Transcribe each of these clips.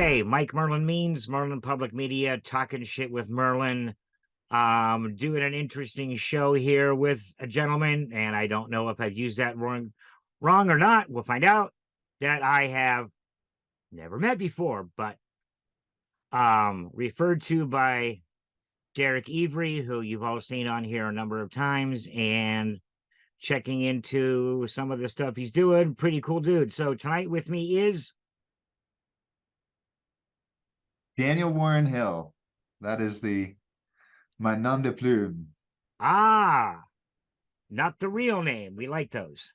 Okay, Mike Merlin means Merlin Public Media, talking shit with Merlin. Doing an interesting show here with a gentleman, and I don't know if I've used that wrong or not. We'll find out. That I have never met before, but referred to by Derek Avery, who you've all seen on here a number of times, and checking into some of the stuff he's doing. Pretty cool dude. So tonight with me is Daniel Warren Hill. That is my nom de plume. not the real name. We like those.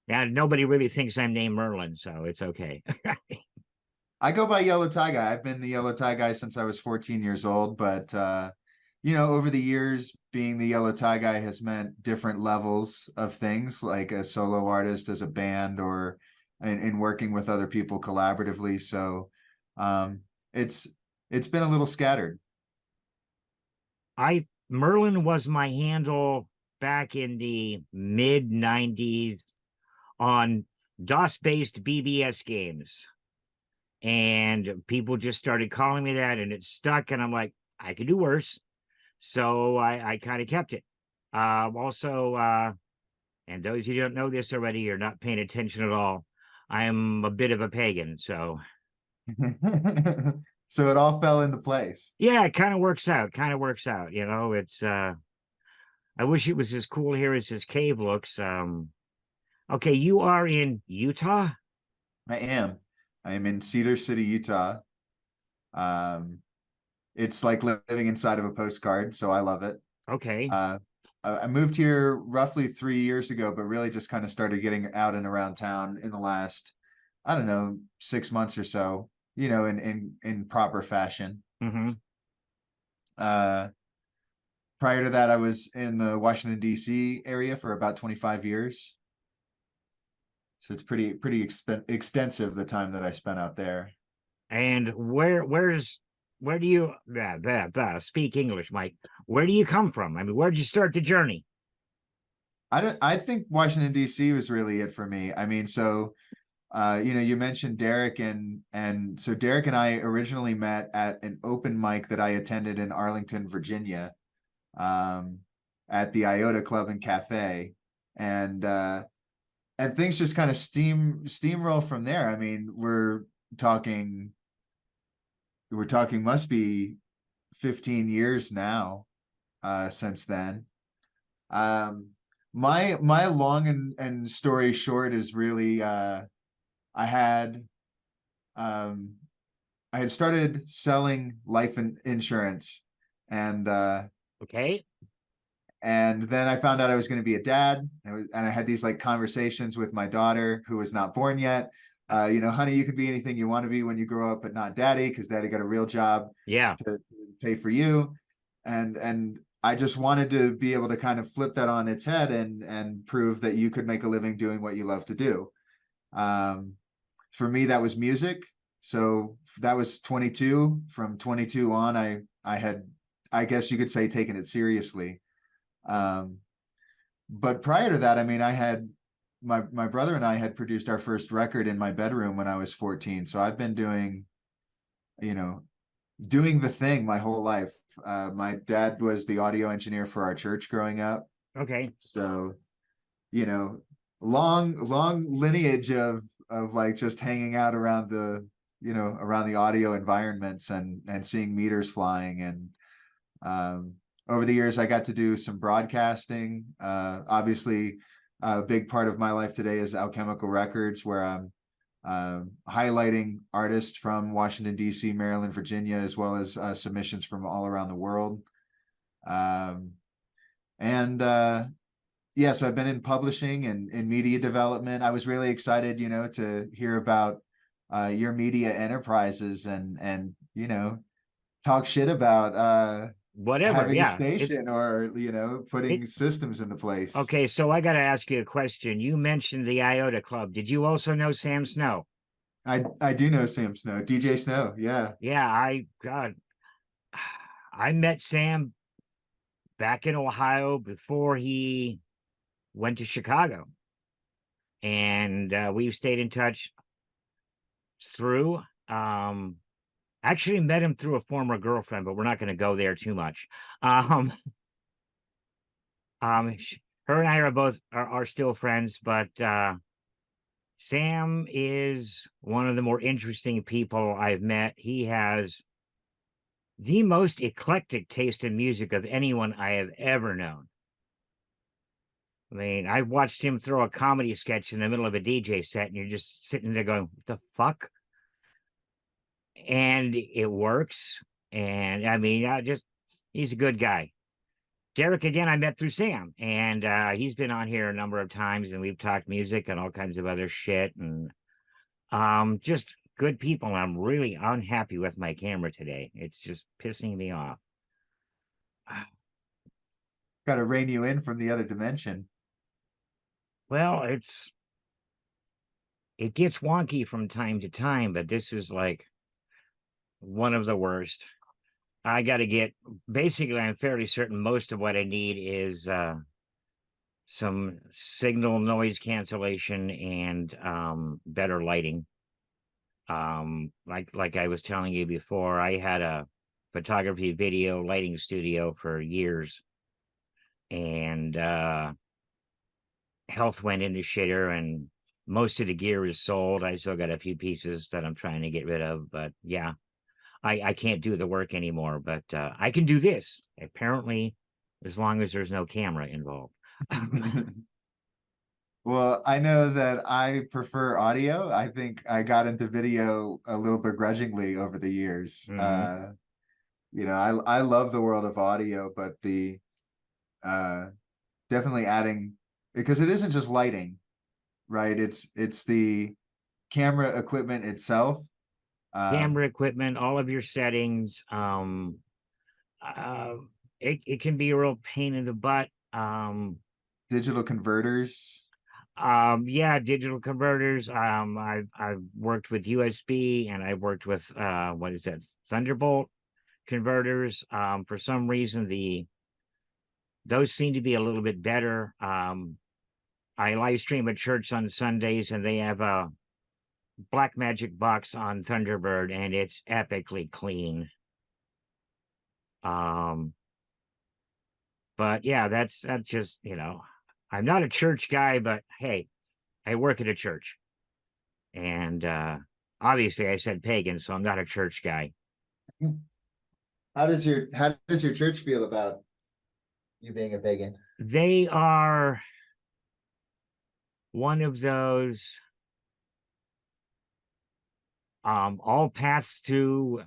Now nobody really thinks I'm named Merlin, so it's okay. I go by Yellow Tie Guy. I've been the Yellow Tie Guy since I was 14 years old, but over the years, being the Yellow Tie Guy has meant different levels of things, like a solo artist, as a band, or in working with other people collaboratively. So it's been a little scattered. Merlin was my handle back in the mid 90s on DOS-based BBS games. And people just started calling me that, and it stuck. And I'm like, I could do worse. So I kind of kept it. And those who don't know this already, you're not paying attention at all. I'm a bit of a pagan. So So it all fell into place. yeah, it kind of works out. It's I wish it was as cool here as this cave looks. Okay, you are in Utah? I am in Cedar City, Utah. It's like living inside of a postcard, so I love it. Okay. I moved here roughly 3 years ago, but really just kind of started getting out and around town in the last, I don't know, 6 months or so, in proper fashion. Mm-hmm. Prior to that, I was in the Washington, D.C. area for about 25 years. So it's pretty extensive, the time that I spent out there. And where do you speak English, Mike? Where do you come from? I mean, where did you start the journey? I think Washington, D.C. was really it for me. I mean, so you mentioned Derek, and so Derek and I originally met at an open mic that I attended in Arlington, Virginia, at the Iota Club and Cafe, and things just kind of steamroll from there. I mean, we're talking must be 15 years now since then. My long and story short is really I had started selling life insurance, and Okay. and then I found out I was going to be a dad, and I had these like conversations with my daughter, who was not born yet. Honey, you can be anything you want to be when you grow up, but not daddy, because daddy got a real job to pay for you. And I just wanted to be able to kind of flip that on its head and prove that you could make a living doing what you love to do. For me, that was music. So that was 22. From 22 on, I had, I guess you could say, taken it seriously. But prior to that, I mean, I had my brother and I had produced our first record in my bedroom when I was 14. So I've been doing the thing my whole life. My dad was the audio engineer for our church growing up. Okay. So, long lineage of like just hanging out around around the audio environments and seeing meters flying. And over the years, I got to do some broadcasting. Obviously, a big part of my life today is Alchemical Records, where I'm highlighting artists from Washington, D.C., Maryland, Virginia, as well as submissions from all around the world. So I've been in publishing and in media development. I was really excited, to hear about your media enterprises and talk shit about Whatever. having a Yeah. station or putting systems into place. Okay, so I got to ask you a question. You mentioned the Iota Club. Did you also know Sam Snow? I do know Sam Snow, DJ Snow. Yeah. Yeah, I met Sam back in Ohio before he went to Chicago. And we've stayed in touch through Actually met him through a former girlfriend, but we're not going to go there too much. Um, her and I are both are still friends, but Sam is one of the more interesting people I've met. He has the most eclectic taste in music of anyone I have ever known. I mean, I've watched him throw a comedy sketch in the middle of a DJ set, and you're just sitting there going, "What the fuck?" And it works. And I mean, he's a good guy. Derek, again, I met through Sam, and he's been on here a number of times, and we've talked music and all kinds of other shit, and just good people. I'm really unhappy with my camera today. It's just pissing me off. Got to rein you in from the other dimension. Well, it gets wonky from time to time, but this is like one of the worst. I got to get, basically, I'm fairly certain most of what I need is some signal noise cancellation and better lighting. Like I was telling you before, I had a photography video lighting studio for years, and health went into shitter, and most of the gear is sold. I still got a few pieces that I'm trying to get rid of, but yeah, I can't do the work anymore, but I can do this, apparently, as long as there's no camera involved. Well, I know that I prefer audio. I think I got into video a little begrudgingly over the years. Mhm. I love the world of audio, but the uh definitely adding, because it isn't just lighting, right? It's the camera equipment itself. Um, Camera equipment, all of your settings. Uh, it can be a real pain in the butt. Digital converters. Yeah, digital converters. I've worked with USB, and I've worked with what is that, Thunderbolt converters. For some reason, those seem to be a little bit better. I live stream at church on Sundays, and they have a Black Magic box on Thunderbird, and it's epically clean. Um, but yeah, that's just, I'm not a church guy, but hey, I work at a church. And obviously I said pagan, so I'm not a church guy. How does your church feel about you being a pagan? They are one of those all paths to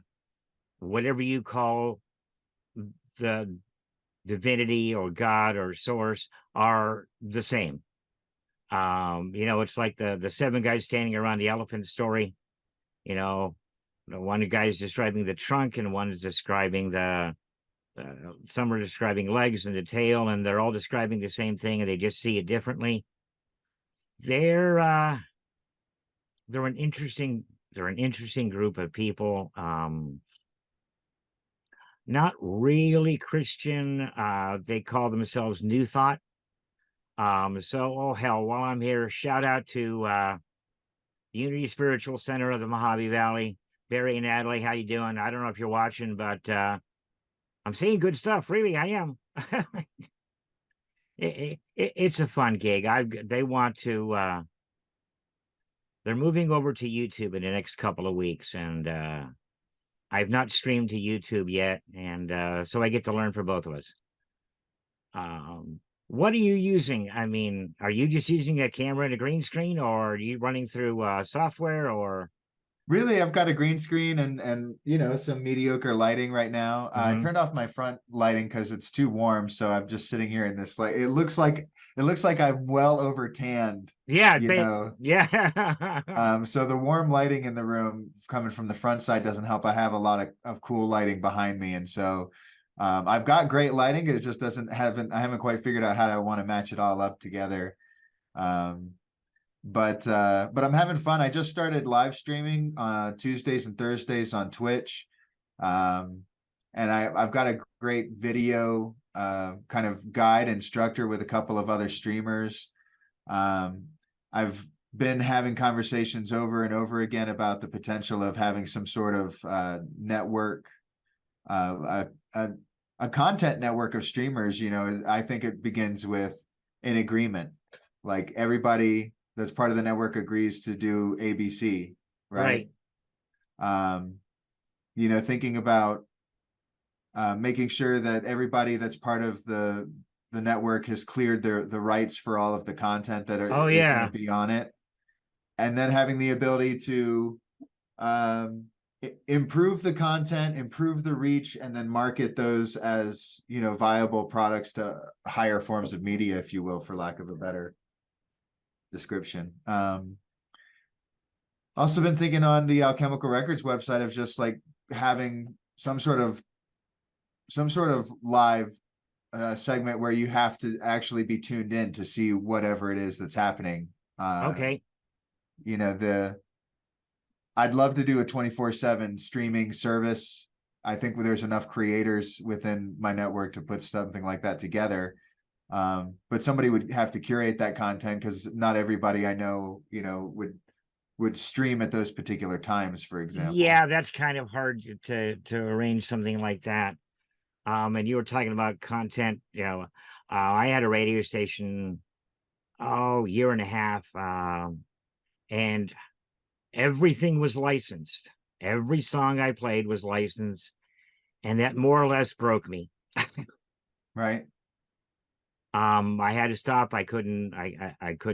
whatever you call the divinity or God or source are the same. It's like the seven guys standing around the elephant story. You know, one guy is describing the trunk, and one is describing some are describing legs and the tail, and they're all describing the same thing, and they just see it differently. They're uh, they're an interesting group of people. Not really Christian. They call themselves New Thought. Oh hell, while I'm here, shout out to Unity Spiritual Center of the Mojave Valley. Barry and Natalie, how you doing? I don't know if you're watching, but I'm saying good stuff. Really, I am. It's a fun gig. They want to. They're moving over to YouTube in the next couple of weeks, and I've not streamed to YouTube yet, and so I get to learn for both of us. What are you using? I mean, are you just using a camera and a green screen, or are you running through software, or? Really, I've got a green screen and some mediocre lighting right now. I Mhm. turned off my front lighting because it's too warm, so I'm just sitting here in this light. It looks like I'm well over tanned, Yeah, you know. yeah. So the warm lighting in the room coming from the front side doesn't help. I have a lot of cool lighting behind me, and so I've got great lighting. It just I haven't quite figured out how I want to match it all up together. Um, but I'm having fun. I just started live streaming Tuesdays and Thursdays on Twitch. Um, and I've got a great video kind of guide instructor with a couple of other streamers. Um, I've been having conversations over and over again about the potential of having some sort of network, a content network of streamers. You know, I think it begins with an agreement, like everybody that's part of the network agrees to do ABC, right? Right. You know, thinking about making sure that everybody that's part of the network has cleared the rights for all of the content that Oh is going to yeah. be on it, and then having the ability to improve the content, improve the reach, and then market those as, you know, viable products to higher forms of media, if you will, for lack of a better description. Also been thinking on the Alchemical Records website of just like having some sort of live segment where you have to actually be tuned in to see whatever it is that's happening. Okay. You know, I'd love to do a 24/7 streaming service. I think there's enough creators within my network to put something like that together. But somebody would have to curate that content, because not everybody I know, you know, would stream at those particular times, for example. Yeah, that's kind of hard to arrange something like that. And you were talking about content, you know, I had a radio station, oh, year and a half, and everything was licensed. Every song I played was licensed, and that more or less broke me. Right. I had to stop. I couldn't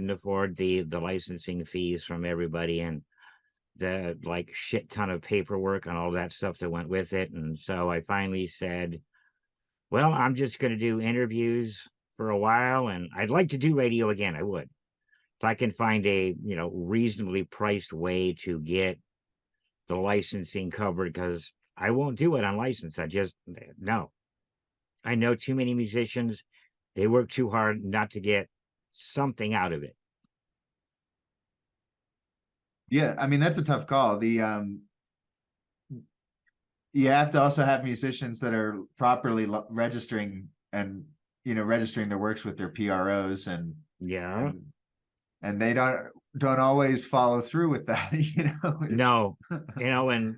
afford the licensing fees from everybody, and the like shit ton of paperwork and all that stuff that went with it. And so I finally said, well, I'm just going to do interviews for a while, and I'd like to do radio again. I would, if I can find a, you know, reasonably priced way to get the licensing covered, because I won't do it unlicensed. I just, no. I know too many musicians. They work too hard not to get something out of it. Yeah, I mean, that's a tough call. You have to also have musicians that are properly registering, and, you know, registering their works with their PROs, Yeah. and they don't always follow through with that. You know, it's No, you know, and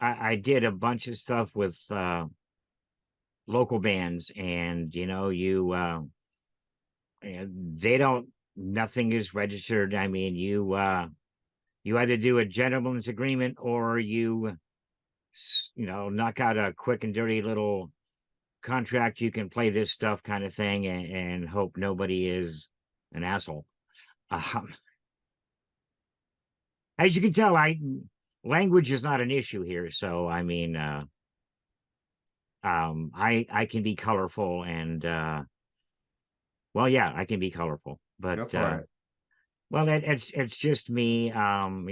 I did a bunch of stuff with local bands, and you know, and they don't, nothing is registered. I mean, you either do a gentleman's agreement, or you know, knock out a quick and dirty little contract, you can play this stuff kind of thing, and hope nobody is an asshole. Um, as you can tell, language is not an issue here. So I mean, I can be colorful, and well, yeah, I can be colorful, but go for it. well, it's just me. Um,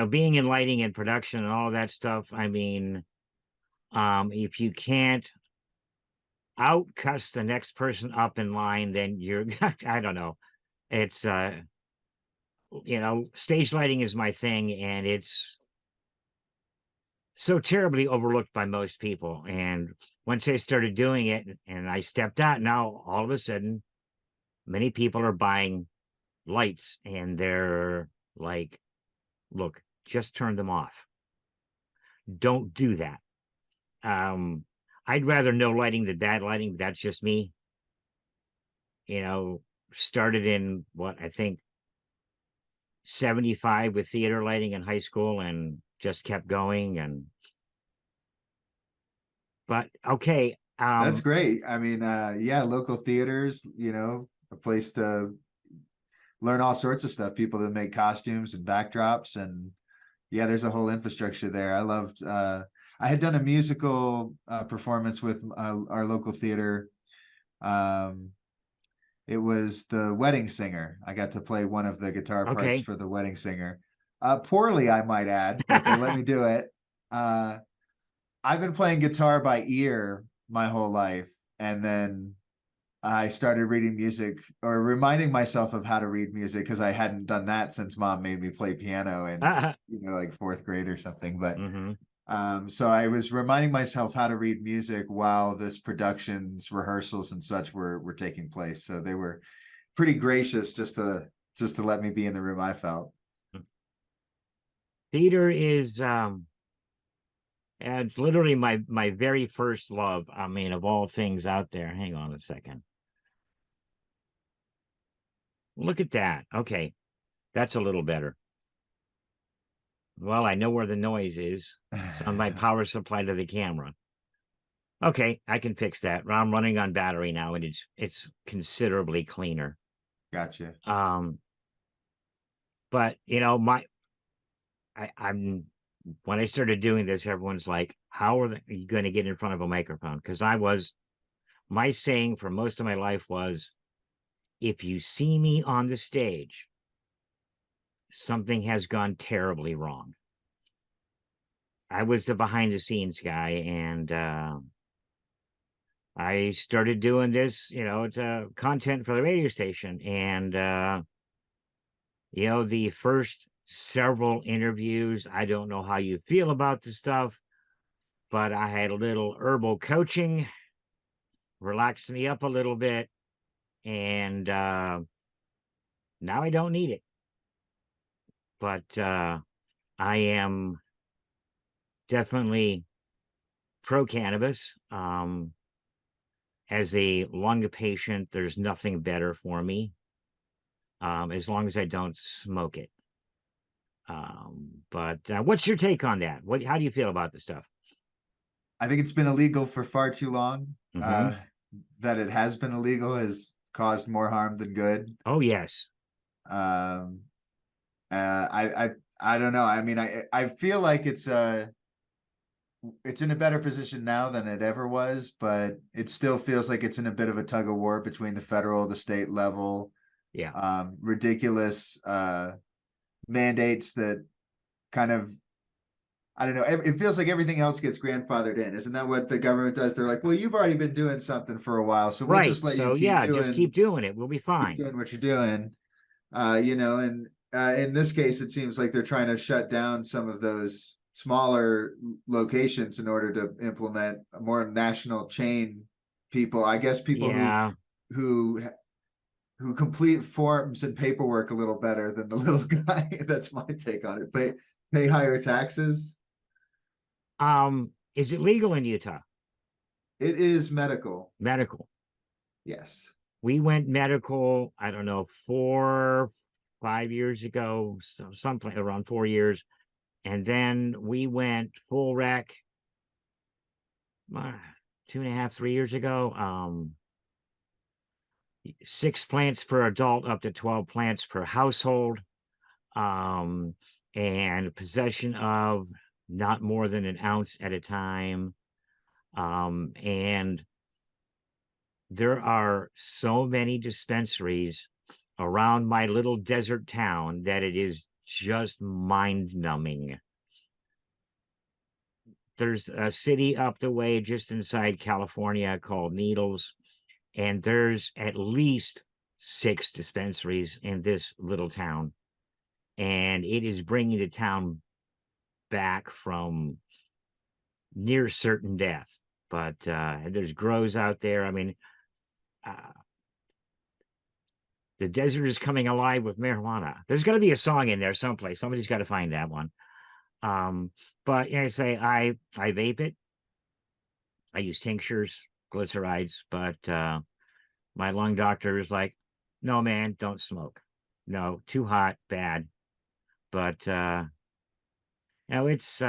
being in lighting and production and all that stuff. I mean, if you can't outcuss the next person up in line, then you're I don't know. It's stage lighting is my thing, and it's so terribly overlooked by most people. And once I started doing it and I stepped out, now all of a sudden, many people are buying lights, and they're like, look, just turn them off. Don't do that. Um, I'd rather no lighting than bad lighting, but that's just me. You know, started in what I think 75 with theater lighting in high school, and just kept going. And but okay, That's great. I mean, yeah, local theaters, you know, a place to learn all sorts of stuff, people that make costumes and backdrops, and yeah, there's a whole infrastructure there. I loved I had done a musical performance with our local theater. Um, it was The Wedding Singer. I got to play one of the guitar parts okay. for The Wedding Singer. Poorly, I might add, but they let me do it. I've been playing guitar by ear my whole life, and then I started reading music, or reminding myself of how to read music, because I hadn't done that since mom made me play piano in, you know, like fourth grade or something. But Mm-hmm. so I was reminding myself how to read music while this productions, rehearsals, and such were taking place. So they were pretty gracious just to let me be in the room, I felt. Theater is it's literally my very first love. I mean, of all things out there. Hang on a second. Look at that. Okay, that's a little better. Well, I know where the noise is. It's on my power supply to the camera. Okay, I can fix that. I'm running on battery now, and it's considerably cleaner. Gotcha. But I'm when I started doing this, everyone's like, "How are you going to get in front of a microphone?" Because my saying for most of my life was, "If you see me on the stage, something has gone terribly wrong." I was the behind the scenes guy, and I started doing this, it's content for the radio station. And, the first several interviews, I don't know how you feel about the stuff, but I had a little herbal coaching, relaxed me up a little bit. And now I don't need it. But I am definitely pro cannabis. As a lung patient, there's nothing better for me, as long as I don't smoke it. But what's your take on that? How do you feel about the stuff? I think it's been illegal for far too long. Mm-hmm. That it has been illegal has caused more harm than good. Oh, yes. Um, I don't know. I mean, I feel like it's in a better position now than it ever was, but it still feels like it's in a bit of a tug of war between the federal, the state level. Yeah. Ridiculous mandates that kind of, I don't know. It feels like everything else gets grandfathered in. Isn't that what the government does? They're like, well, you've already been doing something for a while, so we'll Right. just let you So, yeah, just keep doing it. We'll be keep fine. doing what you're doing. And in this case, it seems like they're trying to shut down some of those smaller locations in order to implement a more national chain people. I guess people Yeah. who who complete forms and paperwork a little better than the little guy. That's my take on it. Pay higher taxes. Is it legal in Utah? It is medical. Medical. Yes. We went medical, I don't know, 4, 5 years ago, something around 4 years. And then we went full rec 2.5, 3 years ago. 6 plants per adult, up to 12 plants per household. And possession of not more than an ounce at a time. And there are so many dispensaries around my little desert town that it is just mind numbing. There's a city up the way just inside California called Needles, and there's at least 6 dispensaries in this little town. And it is bringing the town back from near certain death. But there's grows out there. I mean, the desert is coming alive with marijuana. There's got to be a song in there someplace. Somebody's got to find that one. But I say I vape it. I use tinctures, glycerides, but my lung doctor is like, no, man, don't smoke. No, too hot, bad. But it's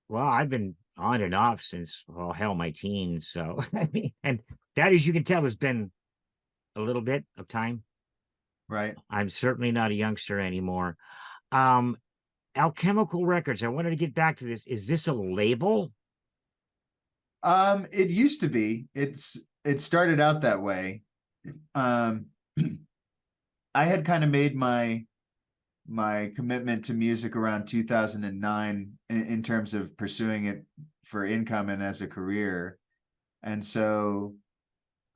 well, I've been on and off since, well, hell, my teens. So I mean, and that, as you can tell, has been a little bit of time. Right. I'm certainly not a youngster anymore. Um, Alchemical Records. I wanted to get back to this. Is this a label? It used to be. It started out that way. Um, I had kind of made my commitment to music around 2009 in terms of pursuing it for income and as a career. And so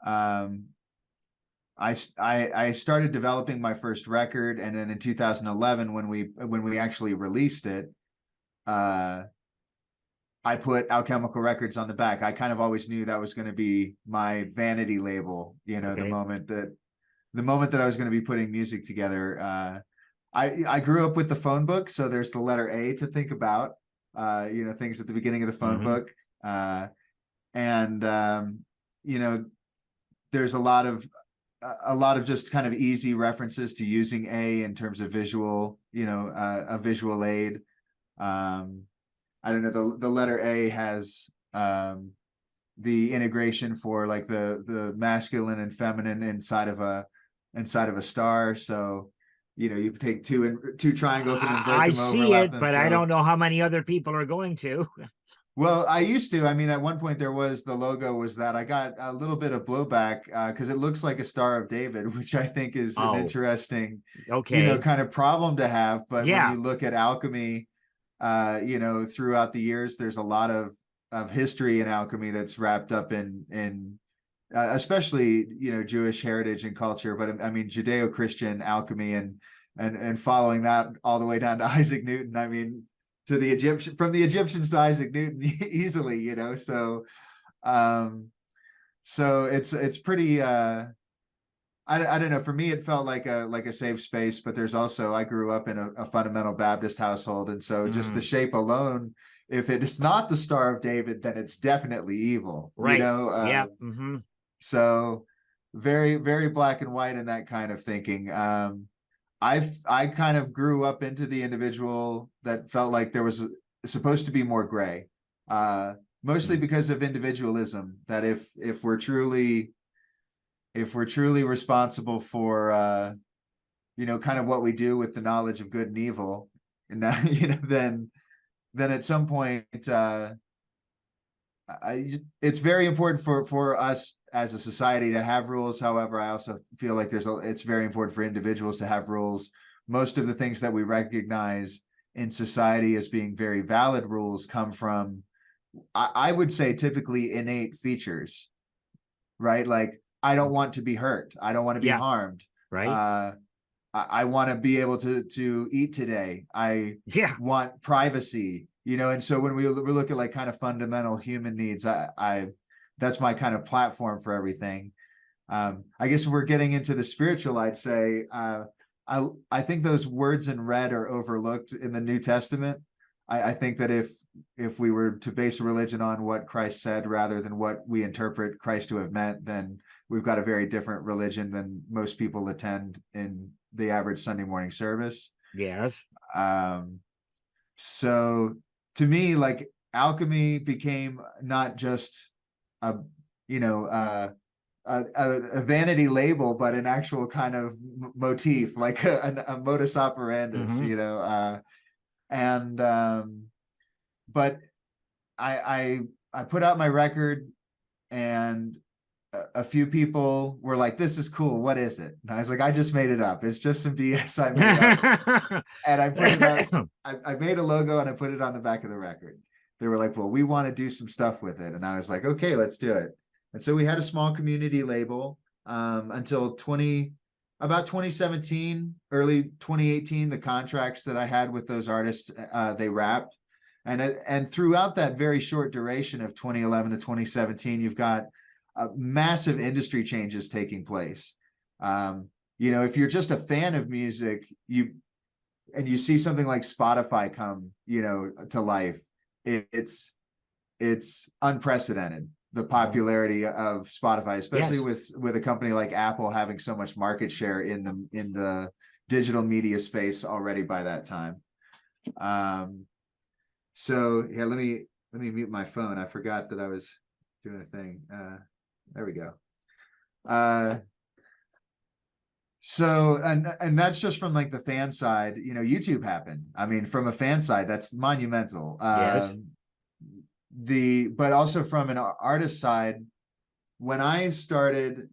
um, I started developing my first record, and then in 2011 when we actually released it, I put Alchemical Records on the back. I kind of always knew that was going to be my vanity label, you know, Okay. the moment that I was going to be putting music together. I grew up with the phone book, so there's the letter A to think about, you know, things at the beginning of the phone Mm-hmm. book. And you know, there's a lot of just kind of easy references to using A in terms of visual, you know, a visual aid. Um, I don't know, the letter A has the integration for like the masculine and feminine inside of a star. So, you know, you take two triangles and invert I them, see overlap it, them. but I So, don't know how many other people are going to. well, I used to. I mean, at one point there was the logo was that. I got a little bit of blowback because it looks like a Star of David, which I think is an Oh, interesting, you know, okay. kind of problem to have. But when Yeah. you look at alchemy, you know, throughout the years, there's a lot of history in alchemy that's wrapped up in especially, you know, Jewish heritage and culture, but I mean Judeo-Christian alchemy and following that all the way down to Isaac Newton. I mean, to the Egyptian, from the Egyptians to Isaac Newton easily, you know. So so it's pretty I don't know. For me, it felt like a safe space, but there's also I grew up in a fundamental Baptist household, and so just the Mm, shape alone, if it is not the Star of David, then it's definitely evil, you right. know. Yeah. Mm-hmm. So very very black and white in that kind of thinking. I kind of grew up into the individual that felt like there was supposed to be more gray, mostly Mm. because of individualism. That if we're truly responsible for you know, kind of what we do with the knowledge of good and evil, and that, you know, then at some point it's very important for us as a society to have rules. However, I also feel like it's very important for individuals to have rules. Most of the things that we recognize in society as being very valid rules come from, I would say, typically innate features, right? Like, I don't want to be hurt. I don't want to be Yeah. harmed. Right. Uh, I want to be able to eat today. I Yeah. want privacy, you know. And so when we look at like kind of fundamental human needs, I that's my kind of platform for everything. I guess we're getting into the spiritual. I'd say I think those words in red are overlooked in the New Testament. I think that if we were to base a religion on what Christ said rather than what we interpret Christ to have meant, then we've got a very different religion than most people attend in the average Sunday morning service. Yes. Um, so to me, like, alchemy became not just a, you know, a vanity label, but an actual kind of motif, like a modus operandus, Mm-hmm. you know. And but I put out my record, and a few people were like, "This is cool. What is it?" And I was like, "I just made it up. It's just some BS I made up." And I put it up. I made a logo and I put it on the back of the record. They were like, "Well, we want to do some stuff with it," and I was like, "Okay, let's do it." And so we had a small community label until about 2017, early 2018. The contracts that I had with those artists, they wrapped, and throughout that very short duration of 2011 to 2017, you've got massive industry changes taking place. You know, if you're just a fan of music, you see something like Spotify come, you know, to life, it's unprecedented, the Mhm. popularity of Spotify, especially Yes. with a company like Apple having so much market share in the digital media space already by that time. So yeah, let me mute my phone. I forgot that I was doing a thing. There we go. Uh, so and that's just from like the fan side. You know, YouTube happened. I mean, from a fan side, that's monumental. Yes. But also from an artist side, when I started,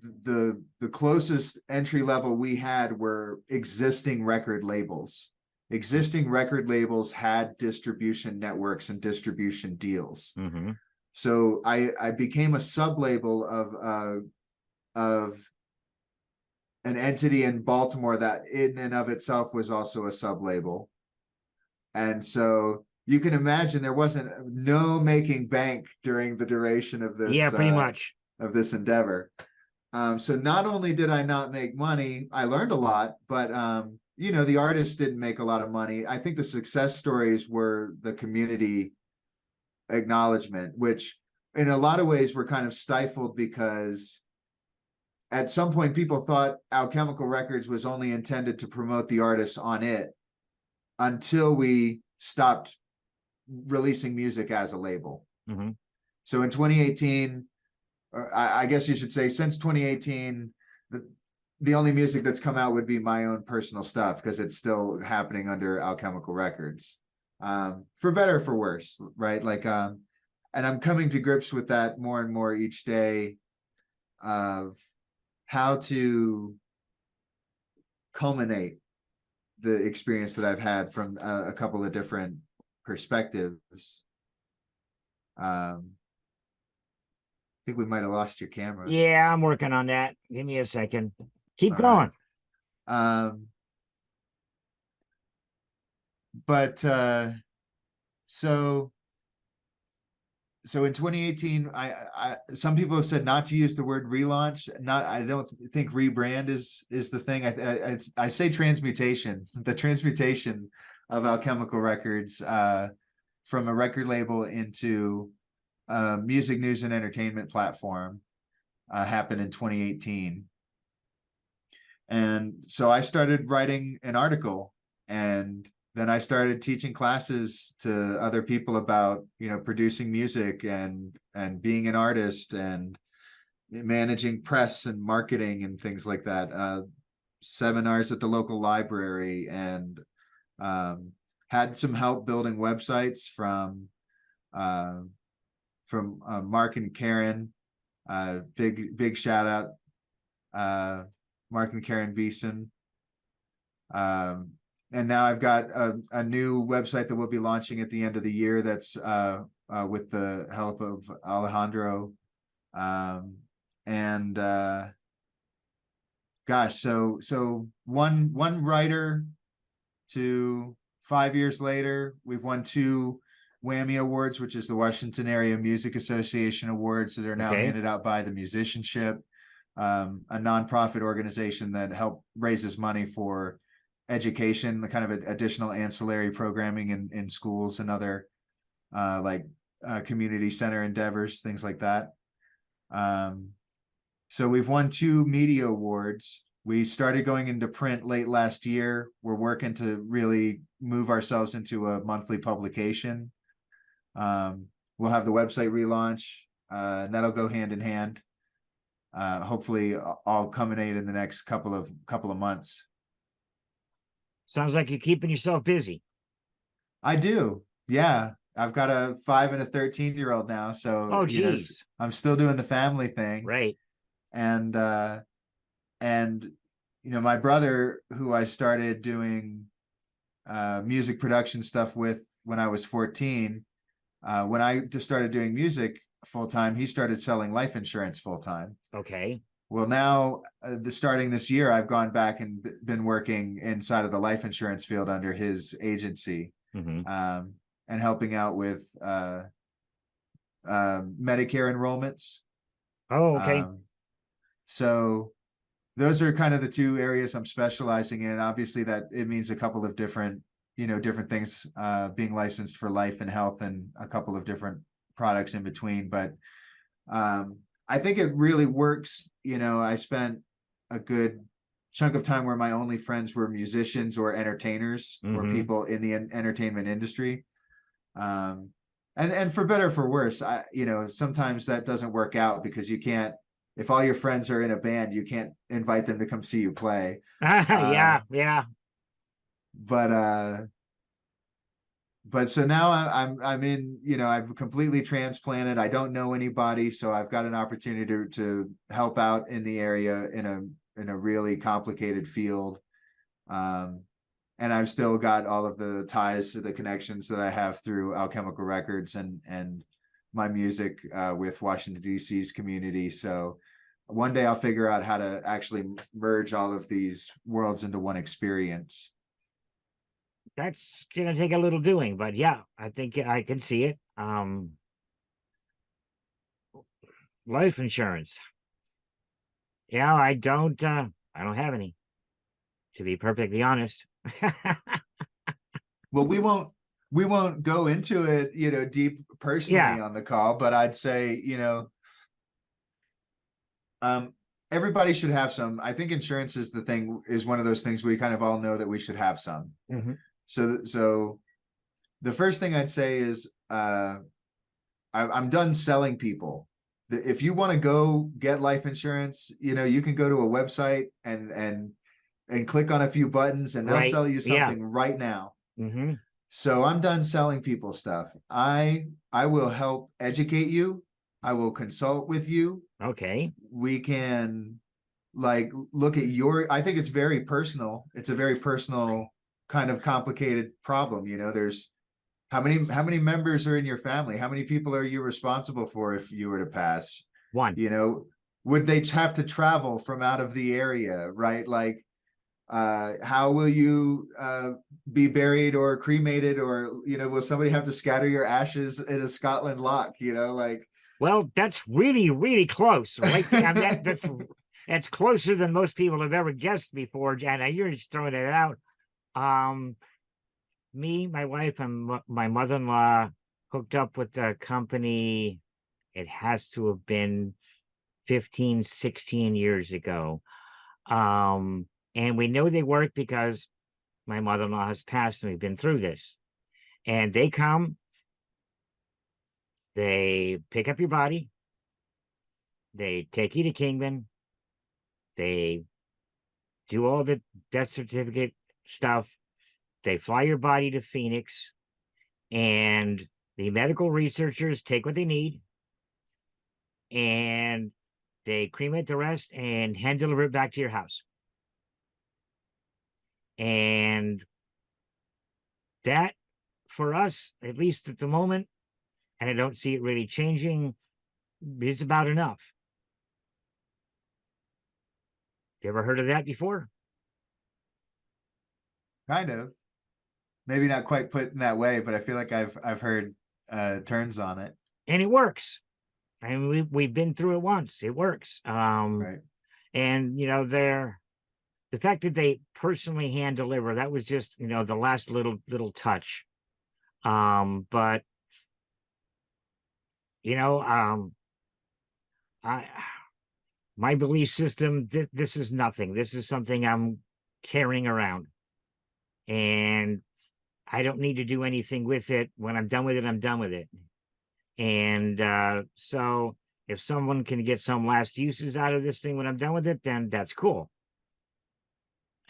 the closest entry level we had were existing record labels. Existing record labels had distribution networks and distribution deals. Mm-hmm. So I became a sub label of an entity in Baltimore that in and of itself was also a sub label. And so you can imagine there wasn't no making bank during the duration Yeah, pretty much. of this endeavor. So not only did I not make money, I learned a lot, but you know, the artists didn't make a lot of money. I think the success stories were the community acknowledgement, which in a lot of ways were kind of stifled because at some point people thought Alchemical Records was only intended to promote the artists on it until we stopped releasing music as a label. Mm-hmm. So in 2018, or I guess you should say since 2018, the only music that's come out would be my own personal stuff because it's still happening under Alchemical Records, for better or for worse, right? Like, and I'm coming to grips with that more and more each day of how to culminate the experience that I've had from a couple of different perspectives. I think we might have lost your camera. Yeah, I'm working on that. Give me a second. Keep All going. right. But so in 2018, I some people have said not to use the word relaunch. Not, I don't think rebrand is the thing. I say transmutation. The transmutation of Alchemical Records from a record label into a music news and entertainment platform happened in 2018. And so I started writing an article, and then I started teaching classes to other people about, you know, producing music and being an artist and managing press and marketing and things like that. Seminars at the local library, and had some help building websites from Mark and Karen. Big shout out, Mark and Karen Beeson. And now I've got a new website that we'll be launching at the end of the year. That's with the help of Alejandro. And gosh, so one writer to 5 years later, we've won 2 Whammy Awards, which is the Washington Area Music Association Awards that are now handed out by the Musicianship, a nonprofit organization that raises money for education, the kind of additional ancillary programming in schools and other community center endeavors, things like that. So we've won 2 media awards. We started going into print late last year. We're working to really move ourselves into a monthly publication. We'll have the website relaunch, and that'll go hand in hand. Hopefully all culminate in the next couple of months. Sounds like you're keeping yourself busy. I do. Yeah. I've got a 5 and a 13-year-old now. So, you know, I'm still doing the family thing. Right. And, you know, my brother, who I started doing music production stuff with when I was 14, when I just started doing music full time, he started selling life insurance full time. Okay. Well, now starting this year, I've gone back and been working inside of the life insurance field under his agency, and helping out with Medicare enrollments. Oh, okay. So those are kind of the 2 areas I'm specializing in. Obviously, that it means a couple of different things, being licensed for life and health, and a couple of different products in between. But I think it really works. You know, I spent a good chunk of time where my only friends were musicians or entertainers or people in the entertainment industry. And for better or for worse, you know, sometimes that doesn't work out because you can't, if all your friends are in a band, you can't invite them to come see you play. Yeah. But so now I'm in, you know, I've completely transplanted. I don't know anybody, so I've got an opportunity to help out in the area in a really complicated field. And I've still got all of the ties to the connections that I have through Alchemical Records and my music with Washington, D.C.'s community. So one day I'll figure out how to actually merge all of these worlds into one experience. that's gonna take a little doing, but yeah, I think I can see it. Life insurance. Yeah, I don't have any, to be perfectly honest. Well, we won't go into it, deep Yeah. personally on the call, but I'd say, um, everybody should have some. I think insurance is one of those things we kind of all know that we should have some. Mhm. So the first thing I'd say is, I'm done selling people. If you want to go get life insurance, you can go to a website and click on a few buttons, and they'll Right. sell you Yeah. something right now. Hmm. So I'm done selling people stuff. I will help educate you. I will consult with you. Okay. We can like look at I think it's very personal. It's a very personal kind of complicated problem. There's how many members are in your family? How many people are you responsible for if you were to pass? One. You know, would they have to travel from out of the area, right? Like, how will you be buried or cremated, or will somebody have to scatter your ashes in a Scotland lock? Like, Well, that's really, really close, right there. I mean, that's closer than most people have ever guessed before. And you're just throwing it out. Um, Me, my wife, and my mother-in-law hooked up with the company. It has to have been 15, 16 years ago. And we know they work because my mother-in-law has passed and we've been through this. And they come, they pick up your body, they take you to Kingman, they do all the death certificate stuff, they fly your body to Phoenix, and the medical researchers take what they need and they cremate the rest and hand deliver it back to your house. And that, for us, at least at the moment, and I don't see it really changing, is about enough. You ever heard of that before? kind of, maybe not quite put in that way, but I feel like I've heard turns on it. And it works. I mean, we've been through it once. It works. Right. And they're the fact that they personally hand deliver, that was just the last little touch. But I my belief system, this is nothing. This is something I'm carrying around, and I don't need to do anything with it. When I'm done with it, I'm done with it. And so if someone can get some last uses out of this thing when I'm done with it, then that's cool.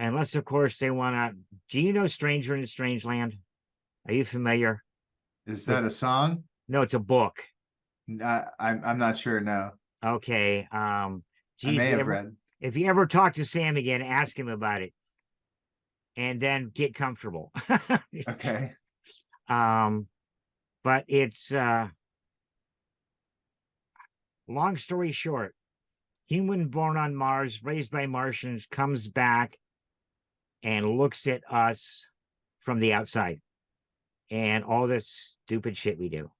Unless, of course, they want to. Do you know Stranger in a Strange Land? Are you familiar Is with? that a song? No, it's a book. I'm not sure. No, Okay. I Geez, may have read. if you ever talk to Sam again, ask him about it, and then get comfortable. Okay. But it's long story short, human born on Mars, raised by Martians, comes back and looks at us from the outside and all this stupid shit we do.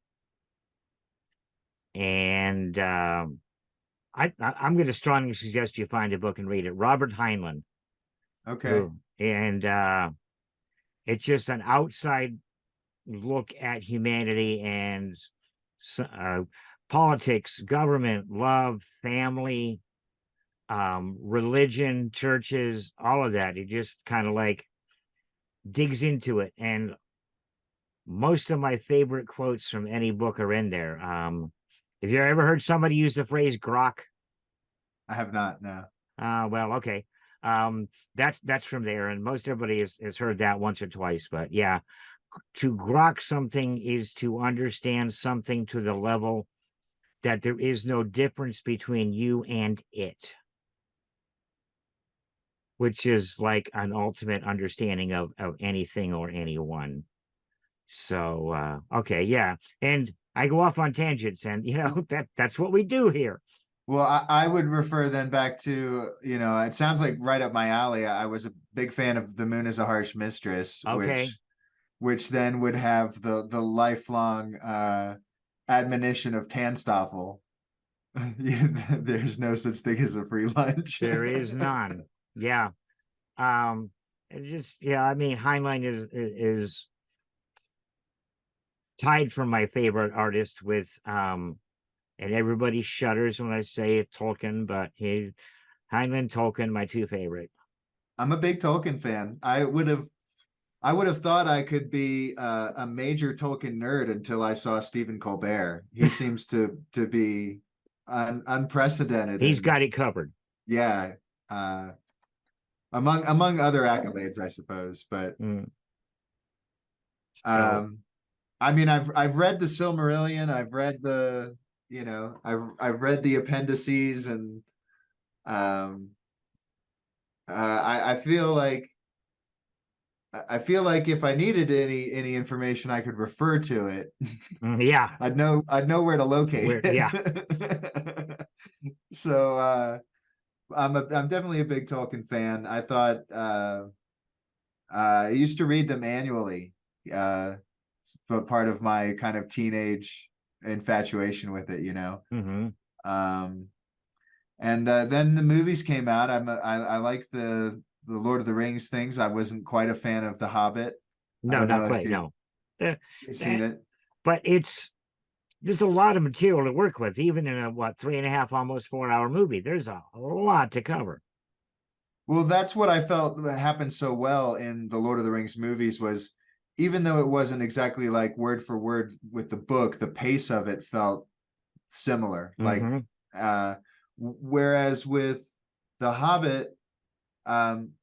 And I'm going to strongly suggest you find a book and read it. Robert Heinlein. Okay. And it's just an outside look at humanity and politics, government, love, family, religion, churches, all of that. It just kind of like digs into it. And most of my favorite quotes from any book are in there. Have you ever heard somebody use the phrase grok? I have not. No. Well, okay. That's from there, and most everybody has heard that once or twice. But yeah, to grok something is to understand something to the level that there is no difference between you and it, which is like an ultimate understanding of anything or anyone. So okay, yeah. And I go off on tangents, and that's what we do here. Well, I would refer then back to, it sounds like right up my alley. I was a big fan of The Moon is a Harsh Mistress, Okay. which then would have the lifelong admonition of Tanstoffel. There's no such thing as a free lunch. There is none. Yeah. It just, yeah, I mean, Heinlein is tied for my favorite artist with and everybody shudders when I say it, Tolkien, but Heinlein, Tolkien, my two favorite. I'm a big Tolkien fan. I would have thought I could be a major Tolkien nerd until I saw Stephen Colbert. He seems to be unprecedented. He's got it covered. Yeah, among other accolades, I suppose. But So, I mean, I've read the Silmarillion. I've read I've read the appendices, and I feel like if I needed any information, I could refer to it. yeah, I'd know where to locate it. yeah. So I'm definitely a big Tolkien fan. I thought I used to read them annually, but part of my kind of teenage infatuation with it, and then the movies came out. I like the Lord of the Rings things. I wasn't quite a fan of The Hobbit. I No, don't not know if quite. No. you've seen it. But there's a lot of material to work with, even in a 3.5, almost 4 hour movie. There's a lot to cover. Well, that's what I felt happened so well in the Lord of the Rings movies was, even though it wasn't exactly like word for word with the book, the pace of it felt similar. Like, whereas with The Hobbit,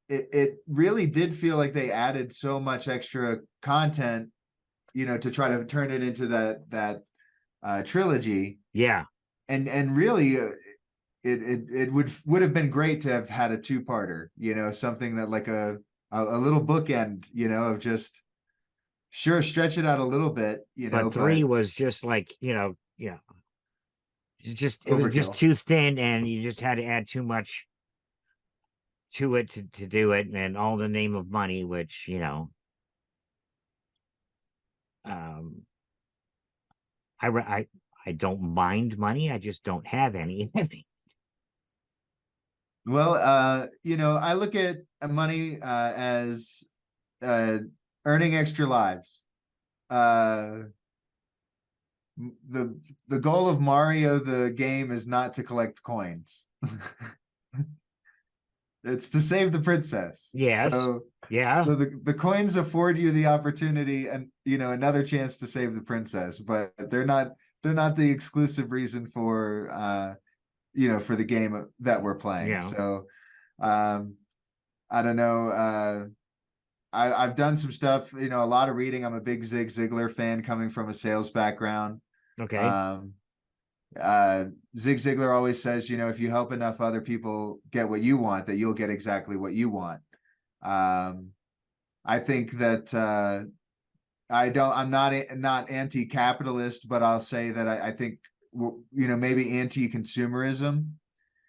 it really did feel like they added so much extra content, to try to turn it into that trilogy. Yeah. And really, it would have been great to have had a two-parter, something that like a little bookend, of just stretch it out a little bit, But three was just like, yeah. It was just overkill. too thin, and you just had to add too much to it to do it, and all the name of money, which I don't mind money. I just don't have any. Well, I look at money as earning extra lives. The goal of Mario the game is not to collect coins. It's to save the princess. Yes. So Yeah. so the coins afford you the opportunity and another chance to save the princess, but they're not the exclusive reason for for the game that we're playing. Yeah. So I don't know. I've done some stuff, a lot of reading. I'm a big Zig Ziglar fan coming from a sales background. Okay. Zig Ziglar always says, if you help enough other people get what you want, that you'll get exactly what you want. I think that I'm not anti-capitalist, but I'll say that I think maybe anti-consumerism.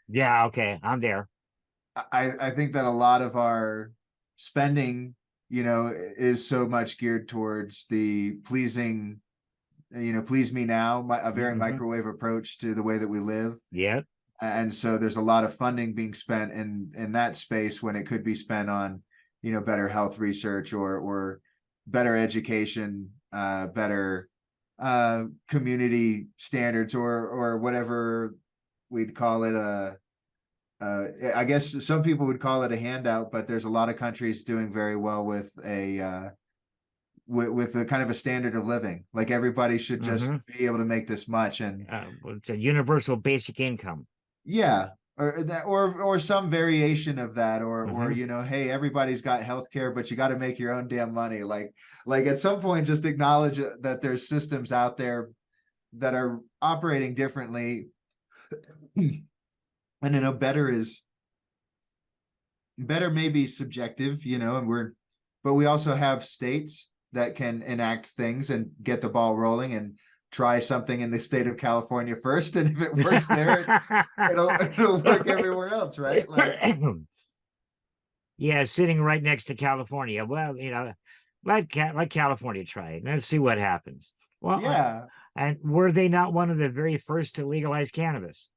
Yeah. Okay. I'm there. I think that a lot of our spending, is so much geared towards the pleasing, please me now, a very microwave approach to the way that we live. Yeah. And so there's a lot of funding being spent in that space when it could be spent on, better health research or better education, better community standards, or whatever we'd call it. I guess some people would call it a handout, but there's a lot of countries doing very well with a kind of a standard of living. Like everybody should just be able to make this much, and it's a universal basic income. Yeah, or some variation of that, or hey, everybody's got healthcare, but you got to make your own damn money. Like at some point, just acknowledge that there's systems out there that are operating differently. And better may be subjective, but we also have states that can enact things and get the ball rolling and try something in the state of California first. And if it works there, it'll work everywhere else, right? Like, yeah, sitting right next to California. Well, let California try it. Let's see what happens. Well, Yeah, and were they not one of the very first to legalize cannabis?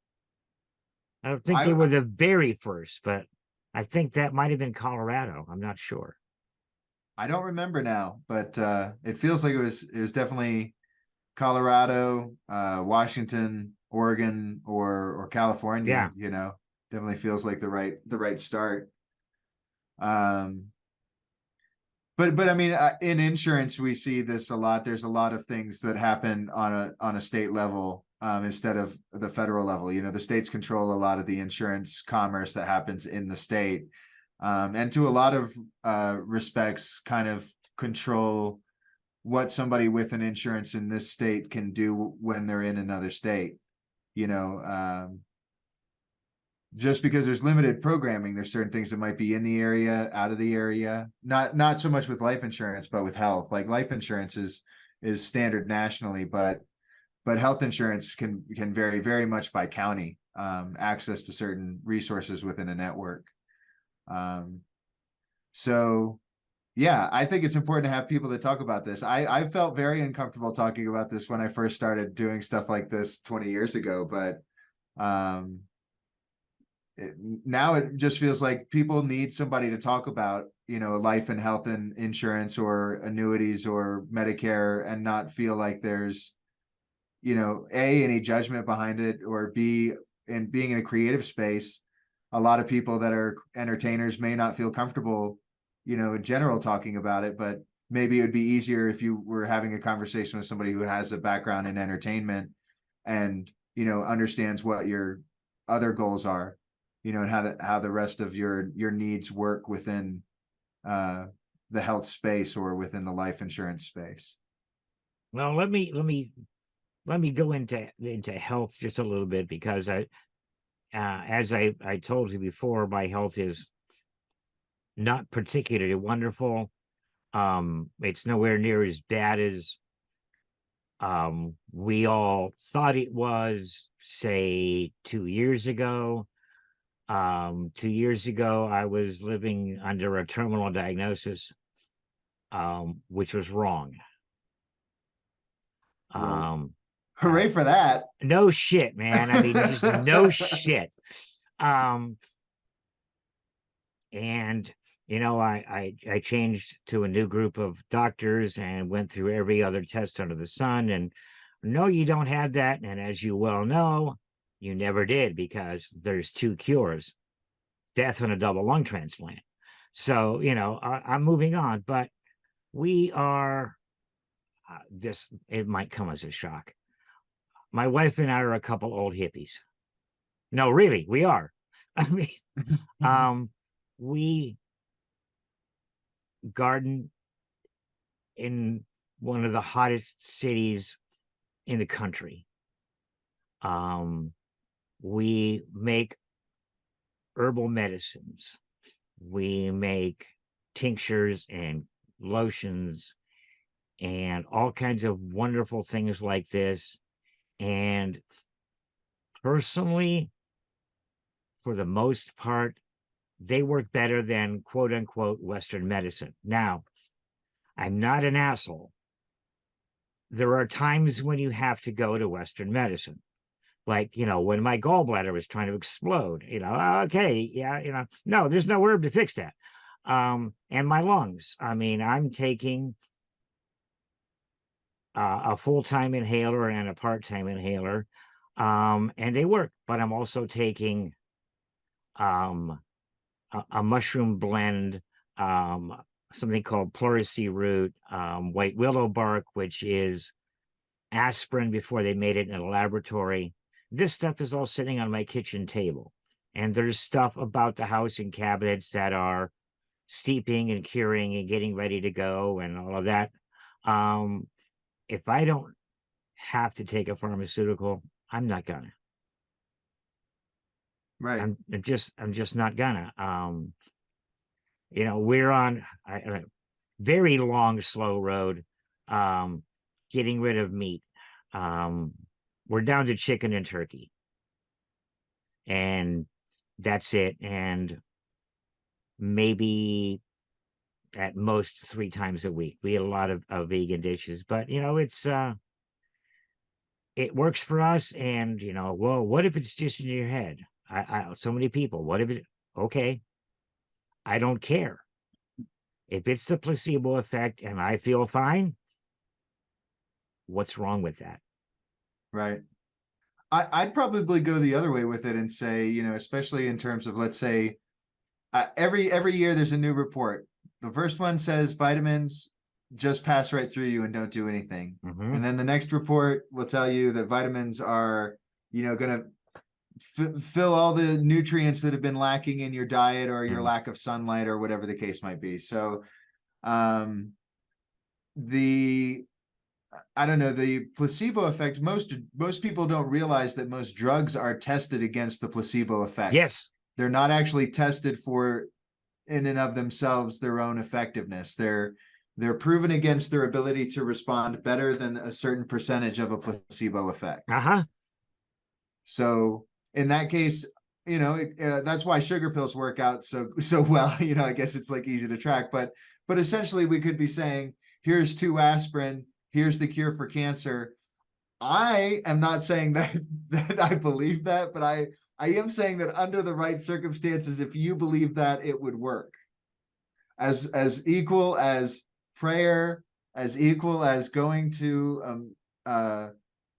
I don't think they were I the very first, but I think that might have been Colorado. I'm not sure. I don't remember now, but it feels like it was definitely Colorado, Washington, Oregon, or California. Yeah. Definitely feels like the right start. Um, but I mean, in insurance, we see this a lot. There's a lot of things that happen on a state level, instead of the federal level. The states control a lot of the insurance commerce that happens in the state, and to a lot of respects, kind of control what somebody with an insurance in this state can do when they're in another state. You know, just because there's limited programming, there's certain things that might be in the area, out of the area. Not so much with life insurance, but with health. Like life insurance is standard nationally, but health insurance can vary very much by county. Access to certain resources within a network. Um, so yeah, I think it's important to have people that talk about this. I felt very uncomfortable talking about this when I first started doing stuff like this 20 years ago, but um, now it just feels like people need somebody to talk about, life and health and insurance or annuities or Medicare, and not feel like there's, A, any judgment behind it, or B, and being in a creative space, a lot of people that are entertainers may not feel comfortable, in general talking about it, but maybe it would be easier if you were having a conversation with somebody who has a background in entertainment and, understands what your other goals are, and how the rest of your needs work within uh the health space or within the life insurance space. Well, let me go into health just a little bit, because as I told you before, my health is not particularly wonderful. It's nowhere near as bad as we all thought it was, say 2 years ago. 2 years ago, I was living under a terminal diagnosis, which was wrong. Well, Um, uh, hooray for that. no shit, man. I mean, just no shit. Um, and I changed to a new group of doctors and went through every other test under the sun, and no, you don't have that. And as you well know, you never did, because there's two cures: death and a double lung transplant. So I'm moving on, but we are this, it might come as a shock. My wife and I are a couple old hippies. No, really, we are. I mean, we garden in one of the hottest cities in the country. We make herbal medicines. We make tinctures and lotions and all kinds of wonderful things like this. And personally, for the most part, they work better than quote unquote Western medicine. Now, I'm not an asshole. There are times when you have to go to Western medicine. Like, when my gallbladder was trying to explode, okay, yeah, no, there's no herb to fix that. And my lungs. I mean, I'm taking a full-time inhaler and a part-time inhaler, and they work. But I'm also taking um, a mushroom blend, something called pleurisy root, white willow bark, which is aspirin before they made it in a laboratory. This stuff is all sitting on my kitchen table. And there's stuff about the house in cabinets that are steeping and curing and getting ready to go and all of that. If I don't have to take a pharmaceutical, I'm not gonna. Right. I'm just not gonna. We're on a very long, slow road, getting rid of meat. We're down to chicken and turkey, and that's it. And maybe at most 3 times a week. We eat a lot of vegan dishes, but it works for us. And well, what if it's just in your head? So many people. What if it? Okay, I don't care if it's the placebo effect, and I feel fine. What's wrong with that? Right. I'd probably go the other way with it and say, especially in terms of, let's say, every year there's a new report. The first one says vitamins just pass right through you and don't do anything. Mm-hmm. And then the next report will tell you that vitamins are, going to fill all the nutrients that have been lacking in your diet or your lack of sunlight or whatever the case might be. So, the I don't know, the placebo effect, most people don't realize that most drugs are tested against the placebo effect. Yes. They're not actually tested for, in and of themselves, their own effectiveness. They're proven against their ability to respond better than a certain percentage of a placebo effect. Uh-huh. So in that case, that's why sugar pills work out so well. I guess it's like easy to track, but essentially we could be saying, here's 2 aspirin, here's the cure for cancer. I am not saying that I believe that, but I am saying that under the right circumstances, if you believe that, it would work. As equal as prayer, as equal as going to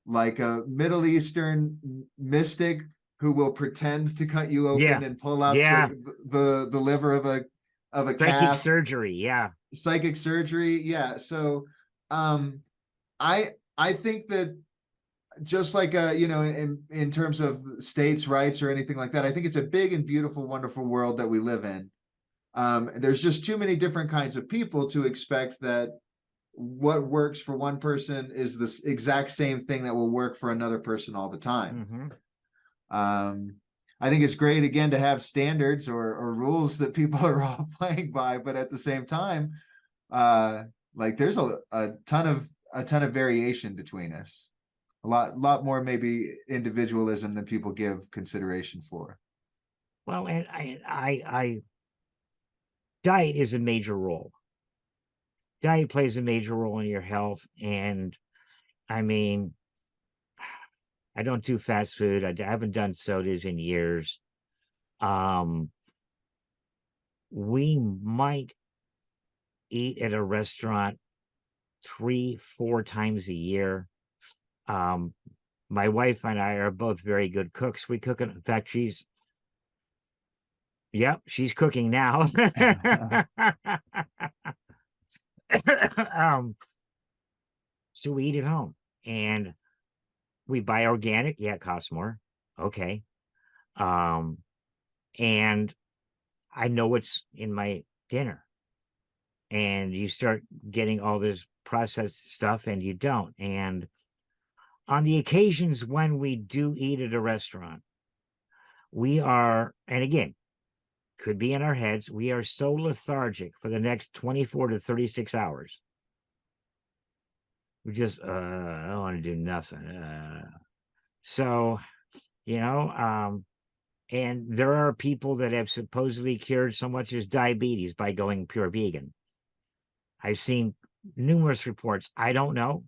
like a Middle Eastern mystic who will pretend to cut you open and pull out the liver of a psychic calf. surgery. Yeah. Psychic surgery. Yeah. So I think that, just like in terms of states' rights or anything like that, I think it's a big and beautiful, wonderful world that we live in. There's just too many different kinds of people to expect that what works for one person is the exact same thing that will work for another person all the time. Mm-hmm. I think it's great, again, to have standards or rules that people are all playing by, but at the same time, like there's a ton of variation between us. A lot more maybe individualism than people give consideration for. Well, and I diet is a major role. Diet plays a major role in your health, and I mean, I don't do fast food. I haven't done sodas in years. We might eat at a restaurant 3-4 times a year. My wife and I are both very good cooks. We cook, in fact, she's cooking now. So we eat at home, and we buy organic. Yeah, it costs more. Okay. And I know what's in my dinner, and you start getting all this processed stuff and you don't. And on the occasions when we do eat at a restaurant, we are, and again, could be in our heads, we are so lethargic for the next 24 to 36 hours. We just, I don't want to do nothing. So, and there are people that have supposedly cured so much as diabetes by going pure vegan. I've seen numerous reports. I don't know.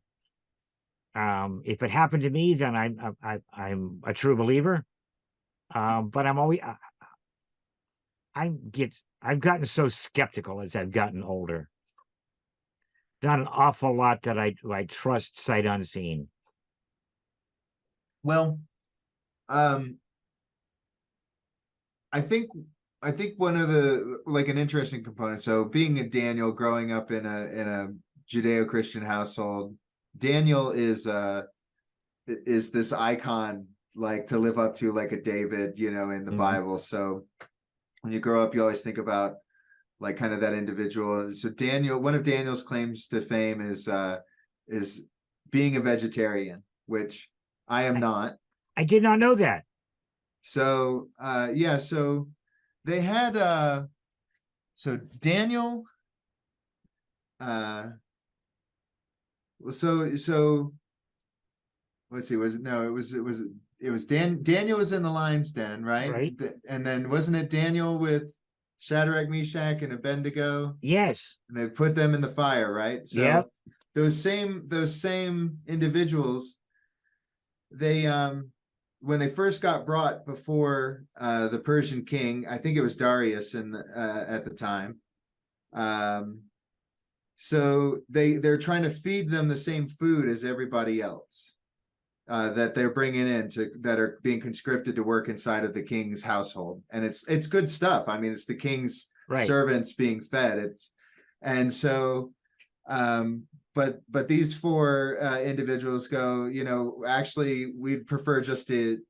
If it happened to me, then I'm a true believer. But I'm always I've gotten so skeptical as I've gotten older. Not an awful lot that I trust sight unseen. Well, I think one of the, like, an interesting component. So being a Daniel, growing up in a Judeo-Christian household, Daniel is this icon, like, to live up to, like a David, in the Bible. So when you grow up, you always think about, like, kind of that individual. So Daniel, one of Daniel's claims to fame is being a vegetarian, which I am not. I did not know that. So yeah, so they had so Daniel so let's see, was it, no, it was Daniel was in the lion's den, right? Right. And then wasn't it Daniel with Shadrach, Meshach, and Abednego, Yes. and they put them in the fire, right? Yep. So those same individuals, they when they first got brought before the Persian king, I think it was Darius at the time. Um, so they're trying to feed them the same food as everybody else that they're bringing in that are being conscripted to work inside of the king's household, and it's good stuff. I mean, it's the king's Right. servants being fed. And so but these four individuals go, actually we'd prefer just to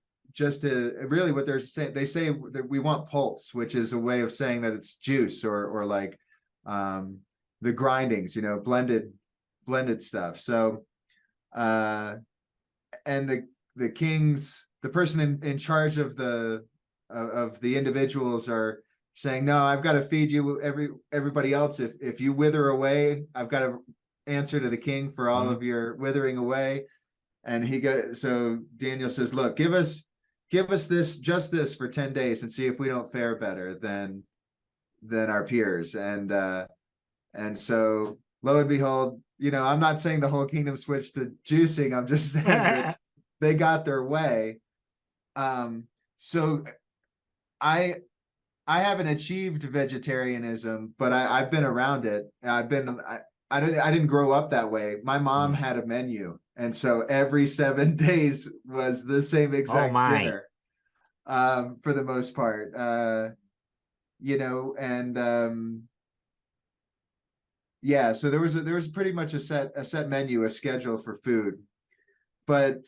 really what they're saying. They say that we want pulse, which is a way of saying that it's juice or like the grindings, blended stuff. So and the person in charge of the individuals are saying, no, I've got to feed you everybody else. If you wither away, I've got to answer to the king for all of your withering away. And so Daniel says, look, give us this for 10 days and see if we don't fare better than our peers. And so lo and behold, I'm not saying the whole kingdom switched to juicing. I'm just saying that they got their way. So I haven't achieved vegetarianism, but I've been around it. I didn't grow up that way. My mom had a menu, and so every 7 days was the same exact dinner, for the most part. And yeah, so there was pretty much a set menu, a schedule for food. But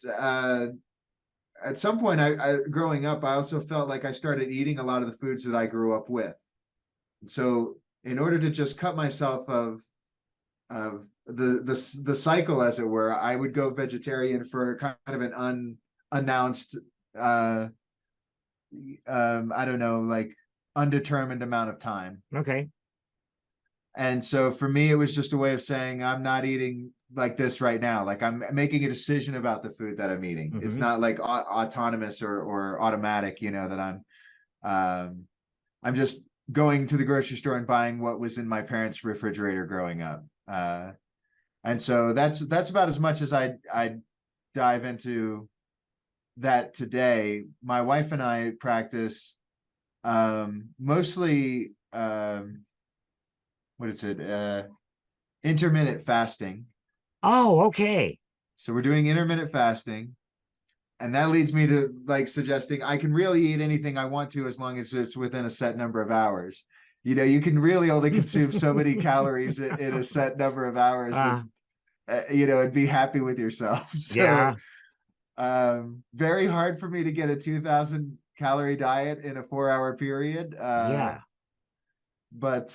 at some point, I growing up, I also felt like I started eating a lot of the foods that I grew up with. So in order to just cut myself of the cycle, as it were, I would go vegetarian for kind of an unannounced I don't know, like undetermined amount of time. Okay. And so for me, it was just a way of saying I'm not eating like this right now. Like I'm making a decision about the food that I'm eating. It's not like autonomous or automatic, that I'm just going to the grocery store and buying what was in my parents' refrigerator growing up. And so that's about as much as I dive into that today. My wife and I practice mostly what is it? Intermittent fasting. Oh, okay. So we're doing intermittent fasting. And that leads me to like suggesting I can really eat anything I want to as long as it's within a set number of hours. You can really only consume so many calories in a set number of hours, and be happy with yourself. So very hard for me to get a 2,000 calorie diet in a 4-hour period. But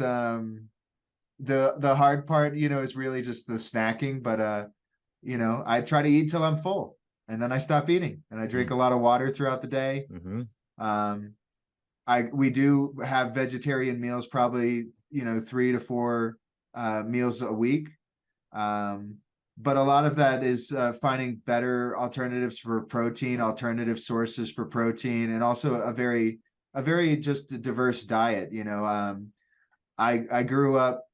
the hard part, is really just the snacking. But I try to eat till I'm full, and then I stop eating, and I drink a lot of water throughout the day. We do have vegetarian meals, probably 3 to 4 meals a week. But a lot of that is finding better alternatives for protein, alternative sources for protein, and also a very just a diverse diet. I grew up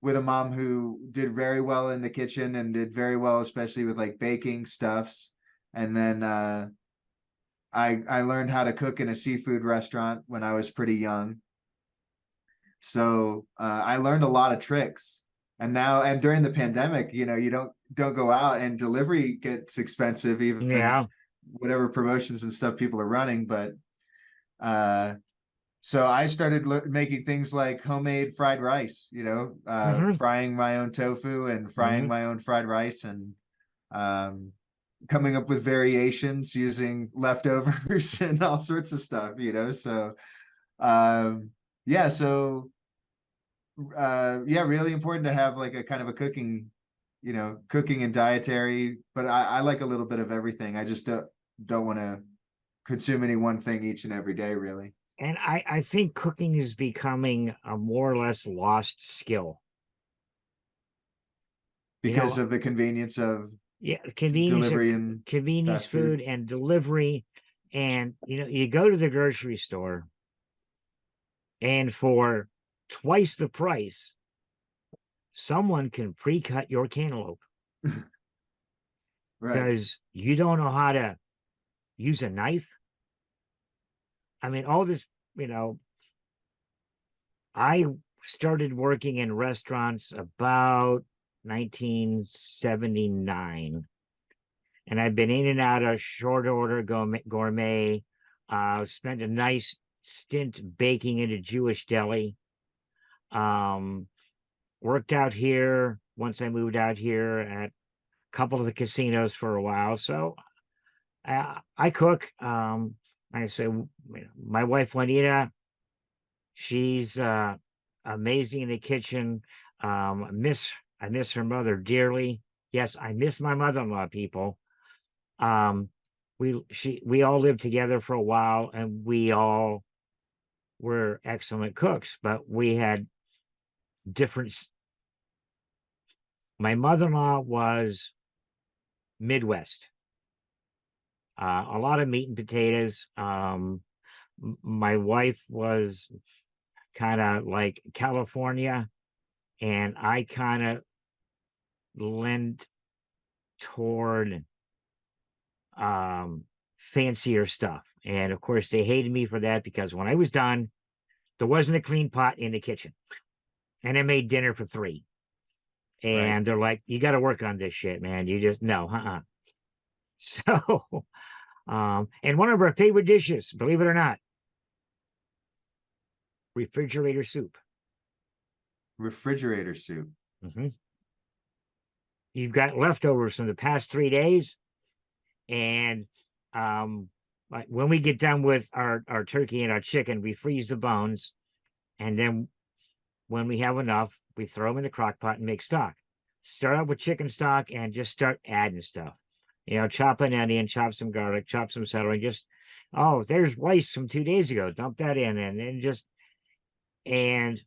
with a mom who did very well in the kitchen and did very well, especially with like baking stuffs. And then I learned how to cook in a seafood restaurant when I was pretty young. So I learned a lot of tricks. And during the pandemic, you don't go out, and delivery gets expensive, even whatever promotions and stuff people are running. But so I started making things like homemade fried rice, frying my own tofu and frying my own fried rice, and coming up with variations using leftovers and all sorts of stuff, So really important to have like a kind of a cooking and dietary. But I like a little bit of everything. I just don't want to consume any one thing each and every day, really. And I think cooking is becoming a more or less lost skill. Because of the convenience of delivery and convenience food and delivery. And you go to the grocery store And for twice the price, someone can pre-cut your cantaloupe Right. because you don't know how to use a knife. I mean, all this, you know, I started working in restaurants about 1979, and I've been in and out of short order gourmet. Spent a nice stint baking in a Jewish deli. Um, Worked out here once I moved out here at a couple of the casinos for a while. So I cook. Like I say, my wife Juanita, she's amazing in the kitchen. I miss her mother dearly. Yes, I miss my mother-in-law, people. Um, we all lived together for a while, and we all were excellent cooks, but we had different. My mother-in-law was Midwest, a lot of meat and potatoes. My wife was kind of like California, and I kind of lent toward fancier stuff. And of course, they hated me for that because when I was done, there wasn't a clean pot in the kitchen, and I made dinner for three. Right. And they're like, "You got to work on this shit, man. You just no, So, and one of our favorite dishes, believe it or not, refrigerator soup. Refrigerator soup. Mm-hmm. You've got leftovers from the past 3 days, and like when we get done with our turkey and our chicken, we freeze the bones, and then when we have enough, we throw them in the crock pot and make stock. Start out with chicken stock and just start adding stuff. You know, chop an onion, chop some garlic, chop some celery, just there's rice from 2 days ago. Dump that in, and then just and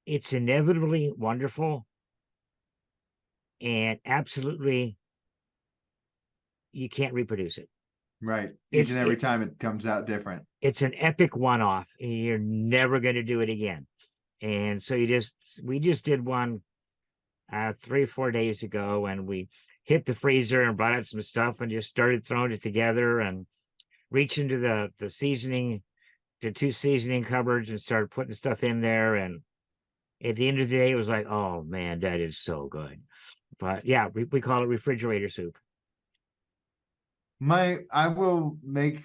it's inevitably wonderful and absolutely you can't reproduce it. Right. Each It's and every time it comes out different. it's an epic one-off. You're never going to do it again. And so we just did one 3 or 4 days ago, and we hit the freezer and brought out some stuff and just started throwing it together and reached into the seasoning, the two seasoning cupboards, and started putting stuff in there. And at the end of the day, it was like, oh man, that is so good. But yeah, we call it refrigerator soup. I will make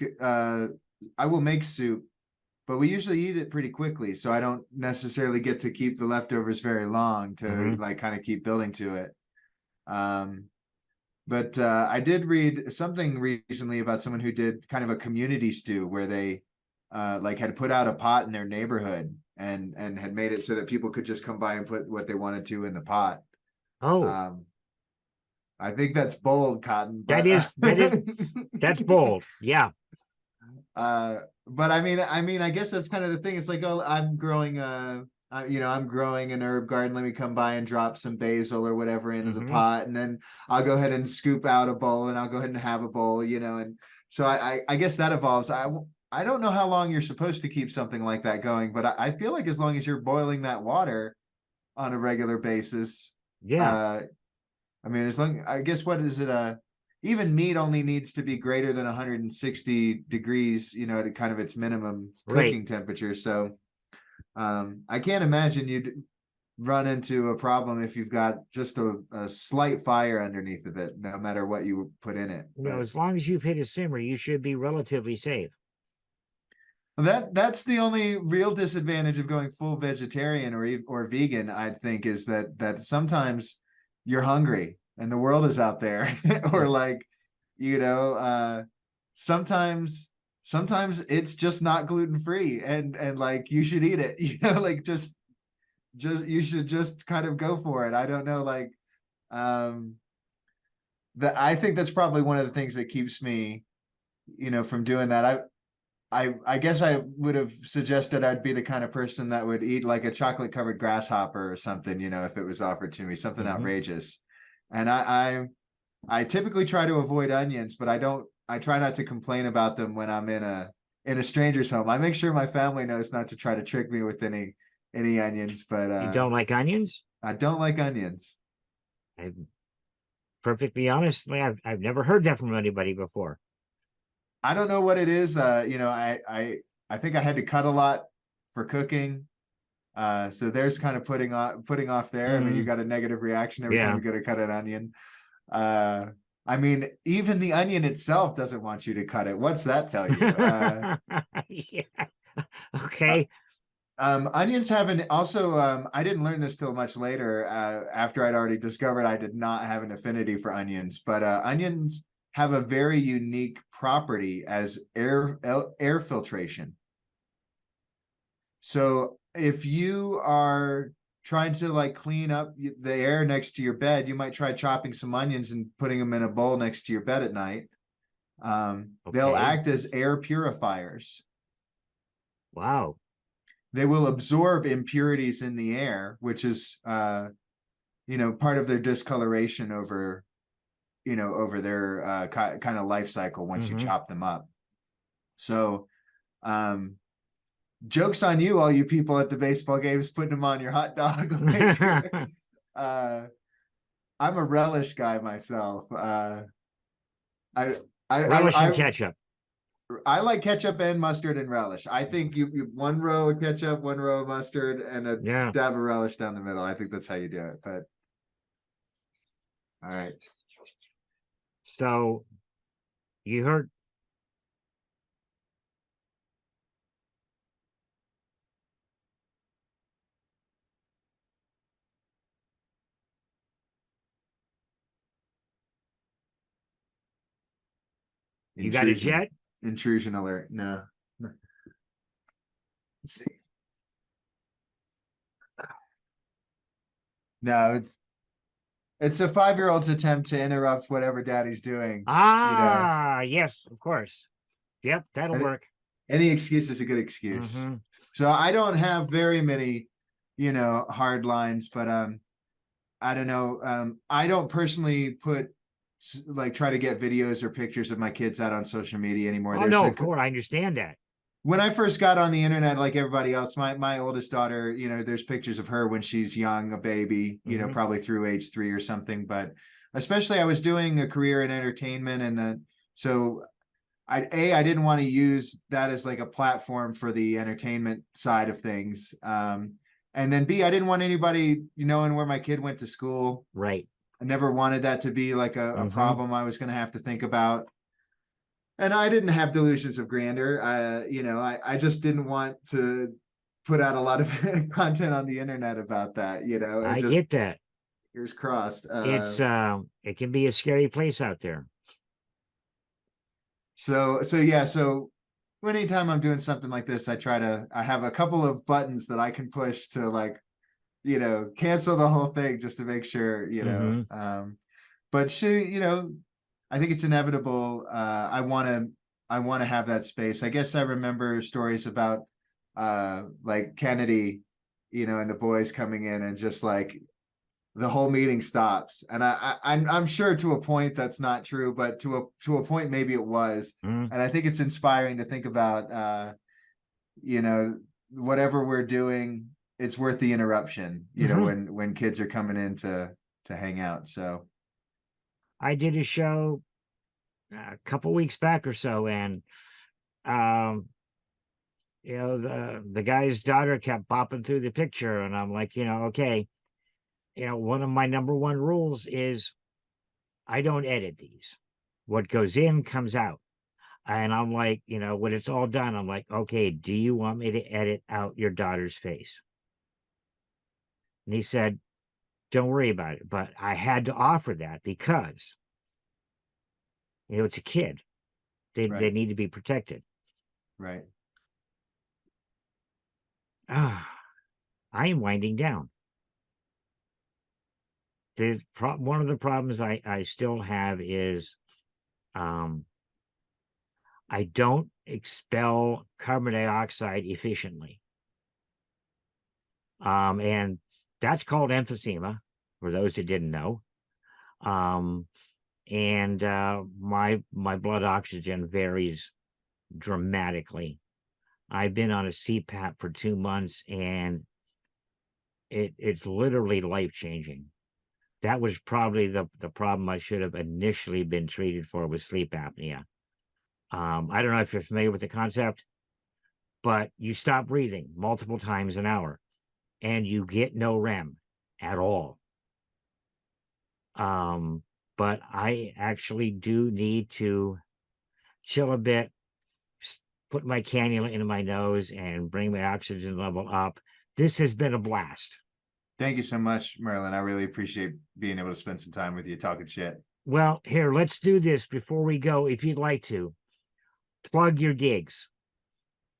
soup, but we usually eat it pretty quickly, so I don't necessarily get to keep the leftovers very long to Mhm. like kind of keep building to it. But I did read something recently about someone who did kind of a community stew where they like had put out a pot in their neighborhood and had made it so that people could just come by and put what they wanted to in the pot. Oh, Um, I think that's bold, Cotton, that but that's bold. Yeah. but I guess that's kind of the thing. It's like, oh, I'm growing an herb garden. Let me come by and drop some basil or whatever into the Hmm. pot, and then I'll go ahead and scoop out a bowl, and I'll go ahead and have a bowl, and so I guess that evolves. I don't know how long you're supposed to keep something like that going, but I feel like as long as you're boiling that water on a regular basis, Yeah. uh, I mean, as long I guess what is it? Even meat only needs to be greater than 160 degrees, at kind of its minimum Right. cooking temperature. So I can't imagine you'd run into a problem if you've got just a slight fire underneath of it, no matter what you put in it. You know, But as long as you've hit a simmer, you should be relatively safe. that's the only real disadvantage of going full vegetarian or vegan, I think, is that sometimes you're hungry and the world is out there, or Yeah. like, sometimes it's just not gluten free, and like you should eat it, like just you should just kind of go for it. I don't know, like um that I think that's probably one of the things that keeps me, from doing that. I guess I would have suggested I'd be the kind of person that would eat like a chocolate covered grasshopper or something, if it was offered to me, something Hmm. outrageous. And I typically try to avoid onions, but I try not to complain about them when I'm in in a stranger's home. I make sure my family knows not to try to trick me with any onions, but You don't like onions? I don't like onions. I'm perfectly honestly, I've never heard that from anybody before. I don't know what it is. You know, I think I had to cut a lot for cooking. So there's kind of putting off there. I mean, you got a negative reaction every time Yeah. you go to cut an onion. I mean, even the onion itself doesn't want you to cut it. What's that tell you? Yeah. Okay. Onions have an also. I didn't learn this till much later. After I'd already discovered I did not have an affinity for onions, but onions have a very unique property as air filtration. So if you are trying to like clean up the air next to your bed, you might try chopping some onions and putting them in a bowl next to your bed at night. They'll Okay. act as air purifiers. Wow. They will absorb impurities in the air, which is you know, part of their discoloration over, you know, over their kind of life cycle once you chop them up. So joke's on you, all you people at the baseball games putting them on your hot dog. I'm a relish guy myself. I Relish and ketchup. I like ketchup and mustard and relish. I think you one row of ketchup, one row of mustard, and a dab of relish down the middle. I think that's how you do it. But all right. So you heard you got a jet? Intrusion alert. No. Let's see. No, it's a 5-year-old's attempt to interrupt whatever daddy's doing. Ah, yes, of course. Yep, that'll work. Any excuse is a good excuse. So I don't have very many, you know, hard lines, but I don't know. I don't personally put like try to get videos or pictures of my kids out on social media anymore. Oh, no, of course, I understand that. When I first got on the internet, like everybody else, my oldest daughter, you know, there's pictures of her when she's young, a baby, you know, probably through age 3 or something. But especially I was doing a career in entertainment, and then so I didn't want to use that as like a platform for the entertainment side of things. And then B, I didn't want anybody knowing where my kid went to school. Right. I never wanted that to be like a problem I was going to have to think about. And I didn't have delusions of grandeur. You know, I just didn't want to put out a lot of content on the internet about that. You know, I get that. Ears crossed. It's it can be a scary place out there. So yeah, so anytime I'm doing something like this, I have a couple of buttons that I can push to like, you know, cancel the whole thing just to make sure, you know. But she, you know, I think it's inevitable. I want to have that space. I guess I remember stories about like Kennedy, you know, and the boys coming in and just like the whole meeting stops. And I'm sure to a point that's not true, but to a point maybe it was. And I think it's inspiring to think about you know, whatever we're doing, it's worth the interruption, you know, when kids are coming in to hang out. So I did a show a couple weeks back or so, and you know, the guy's daughter kept popping through the picture, and I'm like, you know, okay, you know, one of my number one rules is I don't edit these. What goes in comes out. And I'm like, you know, when it's all done, I'm like, okay, do you want me to edit out your daughter's face? And he said, don't worry about it. But I had to offer that because, you know, it's a kid. They need to be protected. Right. I am winding down. One of the problems I still have is I don't expel carbon dioxide efficiently. And that's called emphysema, for those who didn't know. And my blood oxygen varies dramatically. I've been on a CPAP for 2 months, and it's literally life changing. That was probably the problem I should have initially been treated for, was sleep apnea. I don't know if you're familiar with the concept, but you stop breathing multiple times an hour and you get no REM at all. But I actually do need to chill a bit, put my cannula into my nose and bring my oxygen level up. This has been a blast. Thank you so much, Merlin. I really appreciate being able to spend some time with you talking shit. Well, here, let's do this before we go. If you'd like to plug your gigs,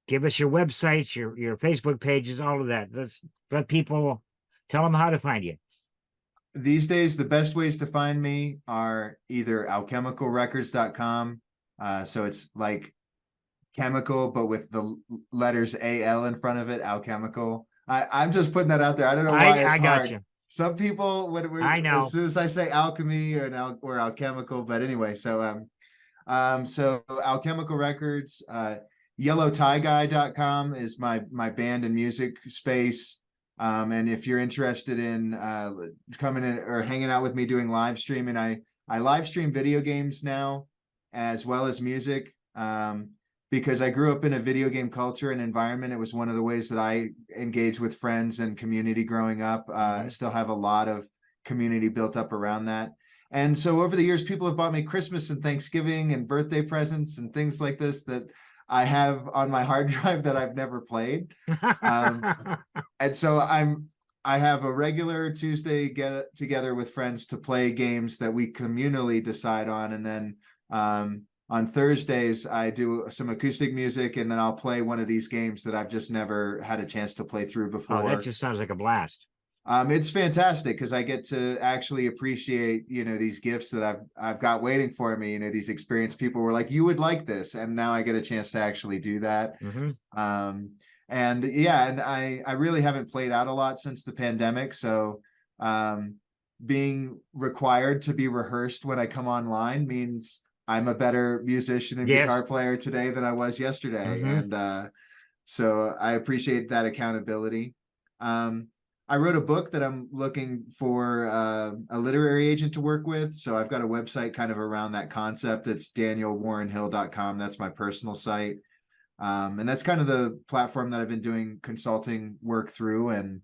give us your websites, your Facebook pages, all of that. Let's let people, tell them how to find you. These days, the best ways to find me are either alchemicalrecords.com. So it's like chemical, but with the letters AL in front of it, alchemical. I'm just putting that out there. I don't know why it's I got hard. you. Some people, I know. as soon as I say alchemy or alchemical, but anyway, so Alchemical Records, yellowtieguy.com is my band and music space. And if you're interested in coming in or hanging out with me doing live streaming, I live stream video games now as well as music. Because I grew up in a video game culture and environment. It was one of the ways that I engaged with friends and community growing up. I still have a lot of community built up around that. And so over the years, people have bought me Christmas and Thanksgiving and birthday presents and things like this that I have on my hard drive that I've never played. And so I have a regular Tuesday get together with friends to play games that we communally decide on. And then on Thursdays, I do some acoustic music, and then I'll play one of these games that I've just never had a chance to play through before. Oh, that just sounds like a blast. It's fantastic because I get to actually appreciate, these gifts that I've got waiting for me. These experienced people were like, you would like this, and now I get a chance to actually do that. And I really haven't played out a lot since the pandemic, so being required to be rehearsed when I come online means I'm a better musician and guitar player today than I was yesterday. And so I appreciate that accountability. I wrote a book that I'm looking for a literary agent to work with. So I've got a website kind of around that concept. It's danielwarrenhill.com. That's my personal site. And that's kind of the platform that I've been doing consulting work through, and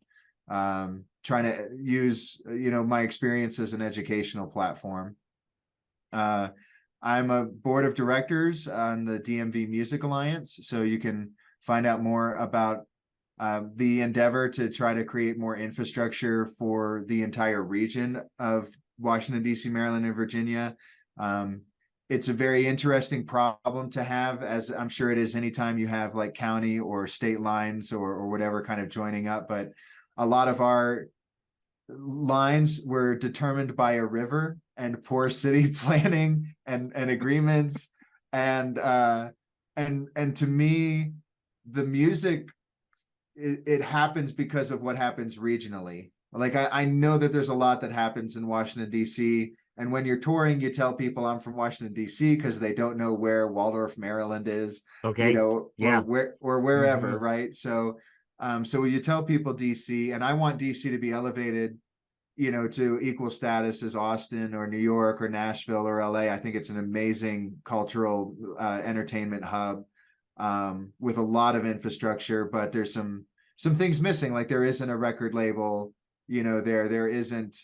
trying to use, my experience as an educational platform. I'm a board of directors on the DMV Music Alliance. So you can find out more about the endeavor to try to create more infrastructure for the entire region of Washington, D.C., Maryland, and Virginia. It's a very interesting problem to have, as I'm sure it is anytime you have like county or state lines or whatever kind of joining up. But a lot of our lines were determined by a river and poor city planning and agreements. And to me, the music, it happens because of what happens regionally. Like I know that there's a lot that happens in Washington, D.C., and when you're touring, you tell people I'm from Washington, D.C., because they don't know where Waldorf, Maryland is, or wherever, right? So you tell people D.C., and I want D.C. to be elevated, to equal status as Austin or New York or Nashville or LA. I think it's an amazing cultural entertainment hub with a lot of infrastructure, but there's some things missing. Like there isn't a record label, there isn't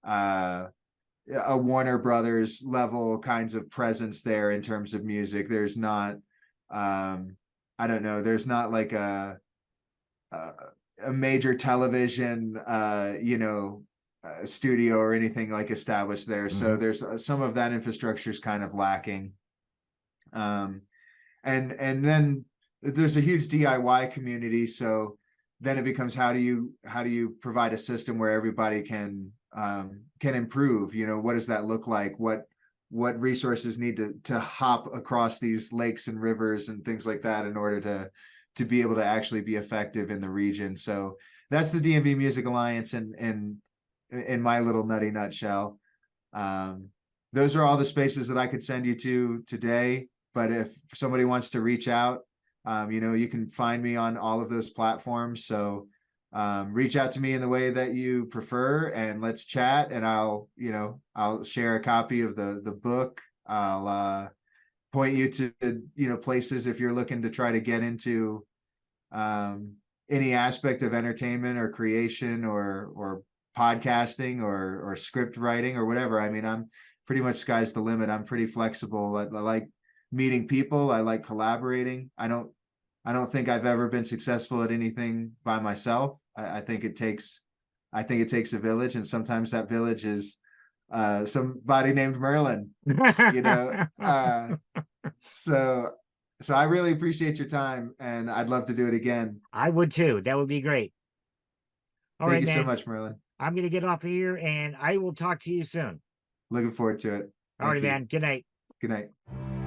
a Warner Brothers level kinds of presence there in terms of music. There's not, I don't know, there's not like a major television, studio or anything like established there. So there's some of that infrastructure is kind of lacking. And then there's a huge DIY community. So then it becomes, how do you provide a system where everybody can improve? What does that look like? What resources need to hop across these lakes and rivers and things like that in order to be able to actually be effective in the region? So that's the DMV Music Alliance in my little nutty nutshell. Those are all the spaces that I could send you to today. but if somebody wants to reach out, you know, you can find me on all of those platforms. So reach out to me in the way that you prefer, and let's chat. And I'll, you know, I'll share a copy of the book. I'll point you to, you know, places if you're looking to try to get into any aspect of entertainment or creation or podcasting or script writing or whatever. I mean, I'm pretty much sky's the limit. I'm pretty flexible. I like meeting people. I like collaborating. I don't think I've ever been successful at anything by myself. I think it takes a village, and sometimes that village is somebody named Merlin, you know. So I really appreciate your time, and I'd love to do it again. I would too. That would be great. All Thank right, you so man. much, Merlin. I'm gonna get off of here, and I will talk to you soon. Looking forward to it. All right, Thank you. man. Good night. Good night.